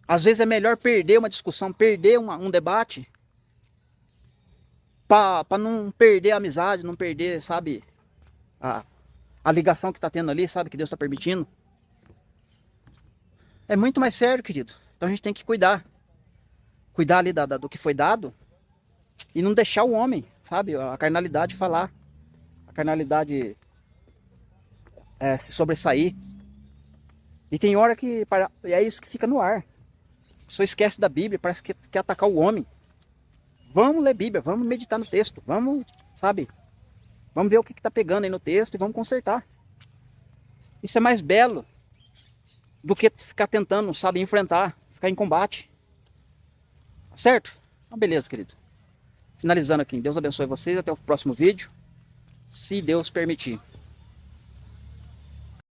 Às vezes é melhor perder uma discussão, perder um debate, pra não perder a amizade, não perder, sabe, a, a ligação que tá tendo ali, sabe, que Deus tá permitindo. É muito mais sério, querido. Então a gente tem que cuidar. Cuidar ali do que foi dado e não deixar o homem, sabe, a carnalidade falar. A carnalidade se sobressair. E tem hora que é isso que fica no ar. A pessoa esquece da Bíblia, parece que quer atacar o homem. Vamos ler Bíblia, vamos meditar no texto, vamos, sabe, vamos ver o que está pegando aí no texto e vamos consertar. Isso é mais belo do que ficar tentando, sabe, enfrentar, ficar em combate. Certo? Então, beleza, querido. Finalizando aqui, Deus abençoe vocês, até o próximo vídeo, se Deus permitir.